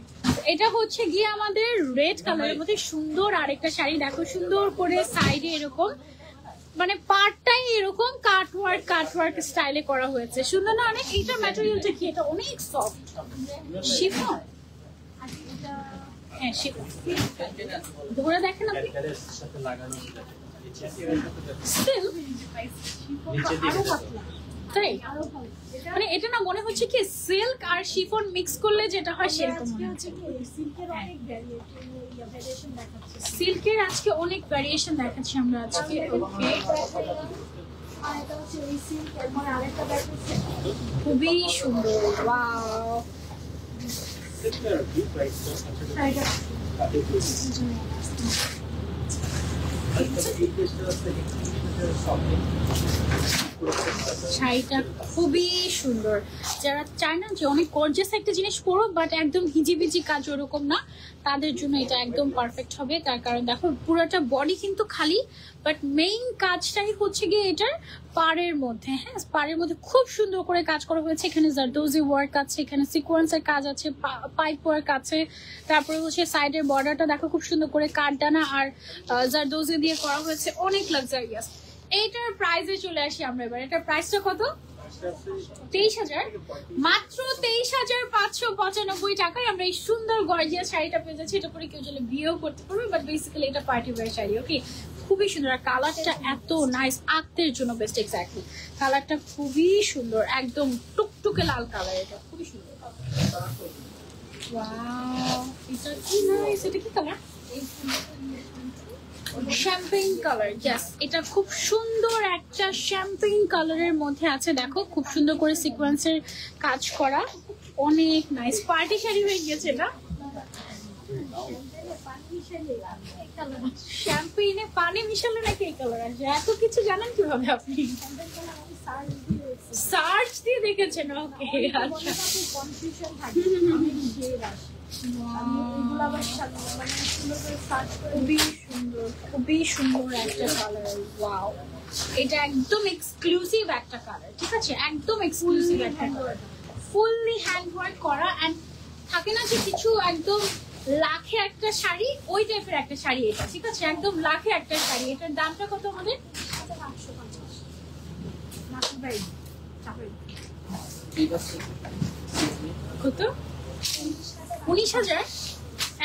এটা হচ্ছে গিয়ে আমাদের রেড কালারের মধ্যে সুন্দর আরেকটা শাড়ি। দেখো সুন্দর করে সাইডে এরকম মানে পার্টটাই এরকম কাট ওয়ার্ক স্টাইলে করা হয়েছে, সুন্দর না অনেক? এইটার ম্যাটেরিয়ালটা কি? এটা অনেক সফট, শিফন। হ্যাঁ শিফন, ধরে দেখেন আপনি, তাই মানে এটা না মনে হচ্ছে কি সিল্ক আর শিফন মিক্স করলে যেটা হয় সেরকম মনে হচ্ছে। সিল্কের আজকে অনেক ভ্যারিয়েশন দেখাচ্ছি আমরা আজকে। ওকে, খুবই সুন্দর, ওয়াও। শাড়িটা খুবই সুন্দর। যারা চায় না যে অনেক গর্জিয়াস একটা জিনিস পরো বাট একদম হিজিবিজি কাজ ওরকম না, তাদের জন্য এটা একদম পারফেক্ট হবে। তার কারণ দেখো পুরোটা বডি কিন্তু খালি, বাট মেইন কাজটাই হচ্ছে গিয়ে এটার পাড়ের মধ্যে। হ্যাঁ, পাড়ের মধ্যে খুব সুন্দর করে কাজ করা হয়েছে। এখানে জারদোজি ওয়ার্ক আছে, এখানে সিকোয়েন্সের কাজ আছে, পাইপ ওয়ার্ক আছে, তারপরে হচ্ছে সাইডের বর্ডারটা দেখো খুব সুন্দর করে কাঠদানা আর জারদোজি দিয়ে করা হয়েছে, অনেক লাক্সারিয়াস। এইটার প্রাইসে চলে আসি আমরা এবার। এটার প্রাইসটা কত? 23,000, মাত্র 23,595 টাকায় আমরা এই সুন্দর গর্জিয়াস শাড়িটা পেয়ে যাচ্ছি। এটা পরে কেউ চলে বিয়েও করতে পারবে, বাট বেসিক্যালি এটা পার্টি ওয়্যার শাড়ি। ওকে, খুবই সুন্দর। আর কালারটা এত নাইস, আঁকতের জন্য বেস্ট। এক্স্যাক্টলি, কালারটা খুবই সুন্দর, একদম টুকটুকে লাল কালার। এটা খুবই সুন্দর। ওয়াও, এটা কি নাইস। এটা কি কালার? Champagne colour. ইয়েস, এটা খুব সুন্দর একটা শ্যাম্পেইন কালারের মধ্যে আছে। দেখো খুব সুন্দর করে সিকোয়েন্সের কাজ করা, অনেক নাইস। পার্টি শাড়ি হয়ে গেছে এটা। শ্যাম্পেইনে পানি মিশালে নাকি এই কালার আসে? এত কিছু জানেন কিভাবে আপনি? সার্চ দিয়ে দেখেছেন? ওকে, আচ্ছা। খুবই সুন্দর একটা কালার। ওয়াও, এটা একদম এক্সক্লুসিভ একটা কালার। ঠিক আছে, একদম এক্সক্লুসিভ একটা কালার, ফুললি হ্যান্ড ওয়ার্ক করা। এন্ড থাকে না যে কিছু একদম লাখে একটা শাড়ি, ওই টাইপের একটা শাড়ি এটা। ঠিক আছে, একদম লাখে একটা শাড়ি। এটার দামটা কত আমাদের? কত? 19,000?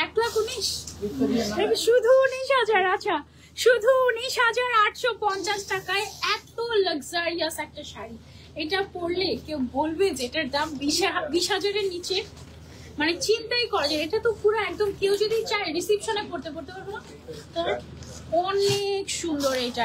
1,19,000? শুধু 19,000? আচ্ছা, শুধু 19,850 টাকায় এত লাক্সারিয়াস একটা শাড়ি। এটা পরলে কেউ বলবে যে এটার দাম 20,000-এর নিচে? মানে চিন্তাই করা যায়। এটা তো পুরো একদম কেউ যদি চায় রিসেপশনে পড়তে পারবে না। তো অনেক সুন্দর এটা।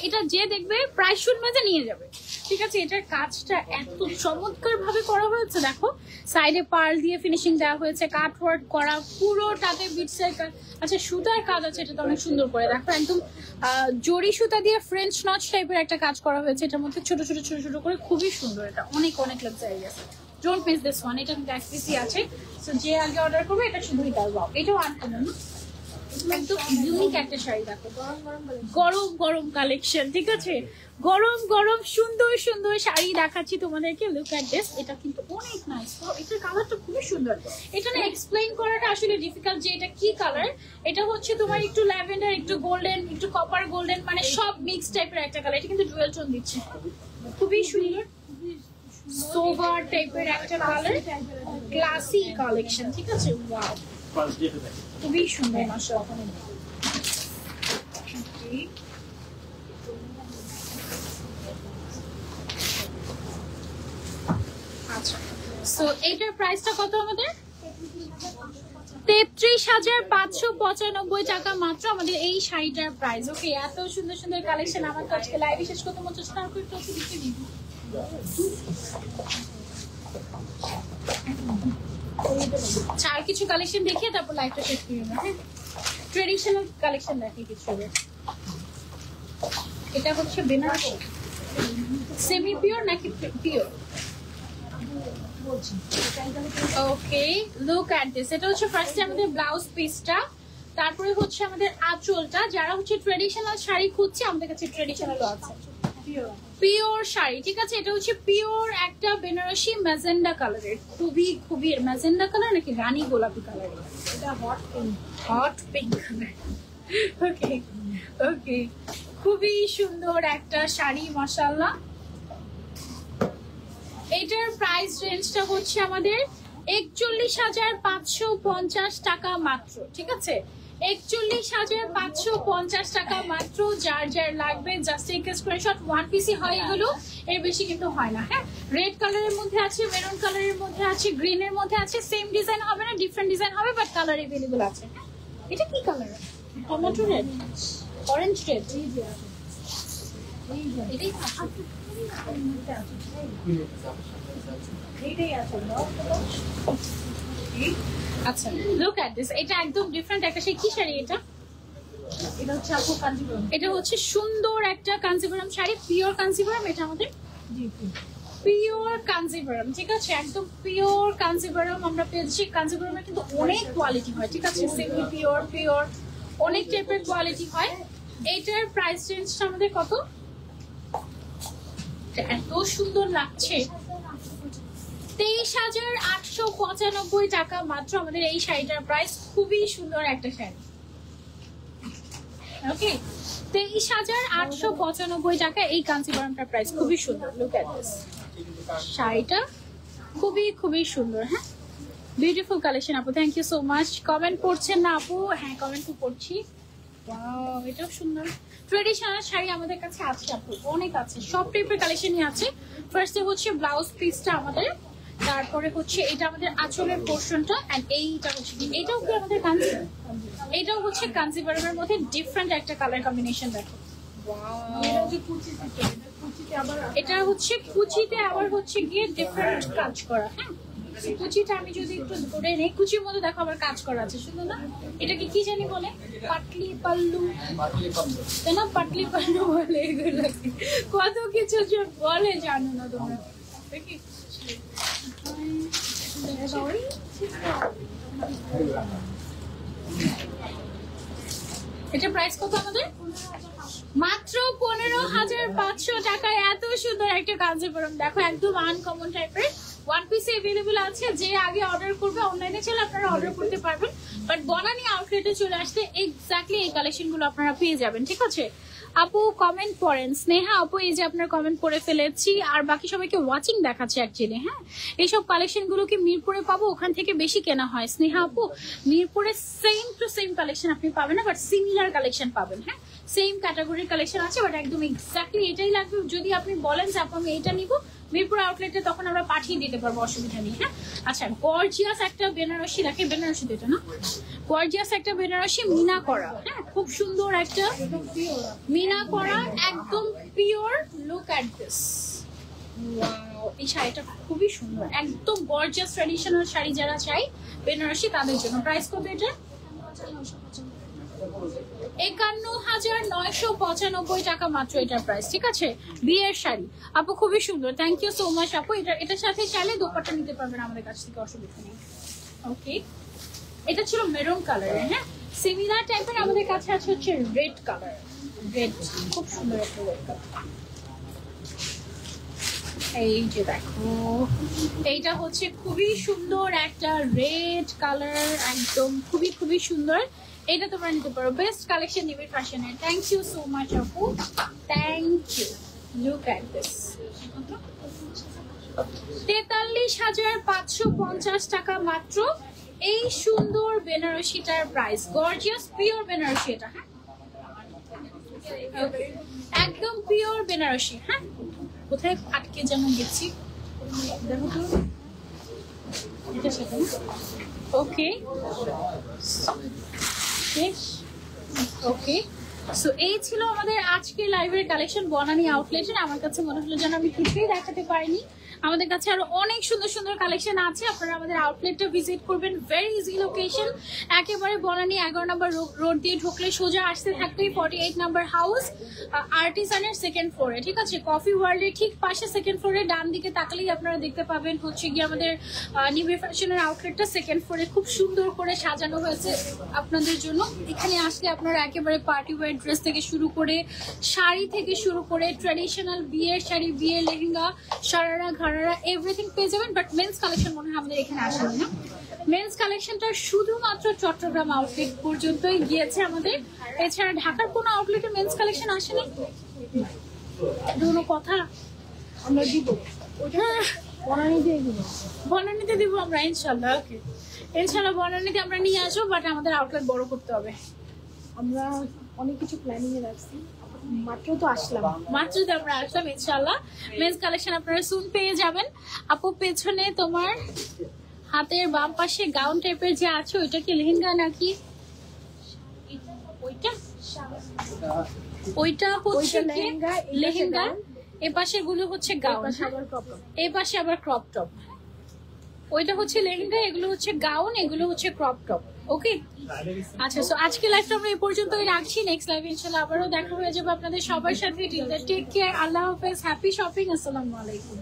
এটা যে দেখবে প্রাইস শুনবে যে নিয়ে যাবে। ঠিক আছে, এটার কাজটা এত চমৎকার ভাবে করা হয়েছে। দেখো সাইডে পার্ল দিয়ে ফিনিশিং দেওয়া হয়েছে, কাট ওয়ার্ক করা পুরোটাতে বিটসের কাজ। আচ্ছা, সুতার কাজ আছে, এটা তো অনেক সুন্দর করে। দেখো একদম জরি সুতা দিয়ে ফ্রেঞ্চ নচ টাইপের একটা কাজ করা হয়েছে। এটার মধ্যে ছোট ছোট ছোট ছোট করে, খুবই সুন্দর। এটা অনেক অনেক luxurious. Don't miss this one. এটা কিন্তু এক পিসই আছে, সো যে আগে অর্ডার করবে এটা শুধুই তার। ওয়াও, এটাও আনকমন। একদম ইউনিক একটা শাড়ি। দেখো গরম গরম বলে গরম গরম কালেকশন, ঠিক আছে, গরম গরম সুন্দর সুন্দর শাড়ি দেখাচ্ছি তোমাদেরকে। লুক এট দিস, এটা কিন্তু অনেক নাইস। এটার কালারটা খুবই সুন্দর। এটা না এক্সপ্লেইন করাটা আসলে ডিফিকাল্ট যে এটা কি কালার। এটা হচ্ছে তোমার একটু ল্যাভেন্ডার, একটু গোল্ডেন, একটু কপার গোল্ডেন, মানে সব মিক্স টাইপের একটা কালার। এটা কিন্তু ডুয়েল টোন দিচ্ছে, খুবই সুন্দর সোভার টাইপের একটা কালার, ক্লাসি কালেকশন, ঠিক আছে। ওয়াও, খুবই সুন্দর মাশাআল্লাহ। আচ্ছা, সো এটার প্রাইসটা কত আমাদের? 33,595 টাকা মাত্র আমাদের এই শাড়িটার প্রাইস। ওকে, এত সুন্দর সুন্দর কালেকশন আমার তো আজকে লাইভে শেষ করতে মন চাচ্ছে না, আর একটু দিতে দিই। চার কিছু কালেকশন দেখিয়ে তারপর লাইভটা শেষ করি না। ট্রেডিশনাল কালেকশন দেখি কিছু। এটা হচ্ছে বেনারসি, সেমি পিওর নাকি pure? Okay, look at this. এটা হচ্ছে ফার্স্টে আমাদের ব্লাউজ পিসটা, তারপরে হচ্ছে আমাদের আঁচলটা। যারা হচ্ছে ট্রেডিশনাল শাড়ি খুঁজছে, আমাদের কাছে ট্রেডিশনাল আছে, পিওর শাড়ি, ঠিক আছে। এটা হচ্ছে পিওর একটা বেনারসি ম্যাজেন্ডা কালারের, খুবই খুবই ম্যাজেন্ডা কালার নাকি রানী গোলাপি কালার? এটা hot pink. Hot pink. Okay okay, খুবই সুন্দর একটা শাড়ি মাশাআল্লাহ। এটার প্রাইস রেঞ্জটা হচ্ছে আমাদের 41,550 টাকা মাত্র, ঠিক আছে। 41,550 টাকা মাত্র। যার যার লাগবে just take a screenshot. One piece হয় এগুলো, এর বেশি কিন্তু হয় না। হ্যাঁ, রেড কালারের মধ্যে আছে, মেরুন কালারের মধ্যে আছে, গ্রিনের মধ্যে আছে। সেম ডিজাইন হবে না, ডিফারেন্ট ডিজাইন হবে, বাট কালার अवेलेबल আছে। এটা কি colour? Tomato red, orange red. এটাই আচ্ছা, লুক এট দিস। এটা একদম ডিফারেন্ট একটা সেই কি শাড়ি এটা? এটা হচ্ছে আপু কাঞ্জিপুরম। এটা হচ্ছে সুন্দর একটা কাঞ্জিপুরম শাড়ি, পিওর কাঞ্জিপুরম। এটা আমাদের পিওর কাঞ্জিপুরম, ঠিক আছে, একদম পিওর কাঞ্জিপুরম আমরা পেয়েছি। কাঞ্জিপুরমের কিন্তু অনেক কোয়ালিটি হয়, ঠিক আছে, সেমি পিওর, পিওর, অনেক টাইপের কোয়ালিটি হয়। এইটার প্রাইস রেঞ্জটা আমাদের কত? এত সুন্দর লাগছে, 23,895 টাকা মাত্র আমাদের এই শাড়িটার প্রাইস। খুবই সুন্দর একটা শাড়ি। ওকে, 23,895 টাকা এই কাঞ্জিপুরমটার প্রাইস। খুবই সুন্দর। লুক এট দিস, শাড়িটা খুবই খুবই সুন্দর। হ্যাঁ, বিউটিফুল কালেকশন আপু, thank you so much. Comment পড়ছেন না আপু? হ্যাঁ, কমেন্ট তো পড়ছি। ওয়াও, এটাও সুন্দর। ট্রেডিশনাল শাড়ি আমাদের কাছে আছে আপু, অনেক আছে, সব টাইপের কালেকশনই আছে। ফার্স্টে হচ্ছে ব্লাউজ পিসটা আমাদের, তারপরে হচ্ছে এটা আমাদের আঁচলের পোর্শনটা, এন্ড এইটা হচ্ছে এটাও কি আমাদের কাঞ্জিপুরম। এটাও হচ্ছে কাঞ্জিপুরমের মধ্যে ডিফারেন্ট একটা কালার কম্বিনেশন। দেখো, এটা হচ্ছে কুচিতে আবার হচ্ছে গিয়ে ডিফারেন্ট কাজ করা। হ্যাঁ, কুচিটা আমি যদি একটু ধরে নেই, কুচির মধ্যে দেখো আবার কাজ করা আছে, শুধু না। এটাকে কি জানি বলে? পাটলি পাল্লু, তাই না? পাটলি পাল্লু বলে এগুলো, কত কিছু যে বলে জানো না তোমরা। দেখি এটা প্রাইস কত আমাদের? মাত্র 15,500 টাকায় এত সুন্দর একটা কাঞ্জিপুরম। দেখো, একদম আনকমন টাইপের। ওয়ান পিস अवेलेबल আছে, যে আগে অর্ডার করবে অনলাইনে চলে আপনারা অর্ডার করতে পারবেন, বাট বনানী আউটলেটে চলে আসলে এক্স্যাক্টলি এই কালেকশনগুলো আপনারা পেয়ে যাবেন, ঠিক আছে। আপু কমেন্ট পড়েন, স্নেহা আপু এই যে আপনার কমেন্ট পড়ে ফেলেছি, আর বাকি সবাইকে ওয়াচিং দেখাচ্ছে অ্যাকচুয়ালি। হ্যাঁ, এইসব কালেকশনগুলো কি মিরপুরে পাবো? ওখান থেকে বেশি কেনা হয় স্নেহা আপু। মিরপুরে সেম টু সেম কালেকশন আপনি পাবেন না, বাট সিমিলার কালেকশন পাবেন। হ্যাঁ, সেম ক্যাটাগরির কালেকশন আছে, বাট একদম এক্স্যাক্টলি এটাই লাগবে। যদি আপনি বলেন যে আপু আমি এইটা নিবো মিরপুর আউটলেটে, তখন আমরা পাঠিয়ে দিতে পারবো, অসুবিধা নেই। হ্যাঁ, আচ্ছা, গর্জিয়াস একটা বেনারসি দেখে, বেনারসি এটা না, গর্জিয়াস একটা বেনারসি মিনা করা। হ্যাঁ, খুব সুন্দর একটা মিনা করা, একদম pure. Look at this, wow, এই শাড়িটা খুবই সুন্দর, একদম গর্জিয়াস ট্র্যাডিশনাল শাড়ি যারা চাই বেনারসি তাদের জন্য। প্রাইস কত এটা? 51,995 টাকা মাত্র এটার প্রাইস, ঠিক আছে। বিয়ের শাড়ি আপু, খুবই সুন্দর, থ্যাংক ইউ সো মাচ আপু। এটার সাথে চাইলে দোপাট্টা নিতে পারবেন আমাদের কাছ থেকে, অসুবিধা নেই। ওকে, এটা ছিল মেরুন কালারের। হ্যাঁ, সিমিলার টাইপের আমাদের কাছে আছে হচ্ছে রেড কালার। রেড খুব সুন্দর একটা রেড কালার। এই যে দেখো, এইটা হচ্ছে খুবই সুন্দর একটা রেড কালার, একদম খুবই খুবই সুন্দর। এটা তোমরা নিতে পারো, বেস্ট কালেকশন নিবে ফ্যাশনের। থ্যাংক ইউ সো মাচ আপু, thank you. Look at this, 43,550 টাকা মাত্র এই সুন্দর বেনারসিটার প্রাইস। গর্জিয়াস পিওর বেনারসি এটা। হ্যাঁ, একদম পিওর বেনারসি। হ্যাঁ, কোথায় আটকে যেন গেছি, দেখো তো এটা সাথে। ওকে ওকে, সো এই ছিল আমাদের আজকের লাইভের কালেকশন বনানী আউটলেটের। আমার কাছে মনে হলো যেন আমি কিছুই দেখাতে পারিনি। আমাদের কাছে আরো অনেক সুন্দর সুন্দর কালেকশন আছে, আপনারা আমাদের আউটলেটটা ভিজিট করবেন। ভেরি ইজি লোকেশন, একেবারে বনানী 11 নম্বর রোড দিয়ে ঢুকলে সোজা আসতে থাকলেই 48 নম্বর হাউস, আর্টিসানের সেকেন্ড ফ্লোরে। ঠিক আছে, কফি ওয়ার্ল্ডের ঠিক পাশে সেকেন্ড ফ্লোরে ডান দিকে তাকালেই আপনারা দেখতে পাবেন হচ্ছে গিয়ে আমাদের নিবে ফ্যাশনের আউটলেটটা সেকেন্ড ফ্লোরে খুব সুন্দর করে সাজানো হয়েছে আপনাদের জন্য। এখানে আসলে আপনারা একেবারে পার্টি ওয়্যার ড্রেস থেকে শুরু করে, শাড়ি থেকে শুরু করে, ট্র্যাডিশনাল বিয়ের শাড়ি, বিয়ের লেহেঙ্গা, সারারা ঘাড়ারা এভরিথিং পেয়ে যাবেন। বাট মেন্স কালেকশন মনে হয় আমাদের এখানে আসেনি না। মেন্স কালেকশনটা শুধুমাত্র চট্টগ্রাম আউটলেট পর্যন্তই গিয়েছে আমাদের, এছাড়া ঢাকার কোনো আউটলেটে মেন্স কালেকশন আসেনি। দুটো কথা আমরা দিব, বনানীতে দিব আমরা ইনশাল্লাহ। ওকে, ইনশাল্লাহ বনানীতে আমরা নিয়ে আসবো, বাট আমাদের আউটলেট বড় করতে হবে। আমরা অনেক কিছু প্ল্যানিং এ রাখছি, মাত্র তো আমরা আসলাম। ইনশাল্লাহ মেন্স কালেকশন আপনারা সুন পেয়ে যাবেন। আপু পেছনে তোমার হাতের বাম পাশে গাউন টাইপের যে আছে, ওইটা কি লেহেঙ্গা নাকি? ওইটা হচ্ছে লেহেঙ্গা, এ পাশে গুলো হচ্ছে গাউন, এই পাশে আবার ক্রপ টপ। ওইটা হচ্ছে লেহেঙ্গা, এগুলো হচ্ছে গাউন, এগুলো হচ্ছে ক্রপ টপ। ওকে, আচ্ছা, সো আজকে লাইভটা আমরা এই পর্যন্তই রাখছি। নেক্সট লাইভে ইনশাআল্লাহ আবারও দেখা হয়ে যাবে আপনাদের সবার সাথে। টেক কেয়ার, আল্লাহ হাফেজ, হ্যাপি শপিং, আসসালামু আলাইকুম।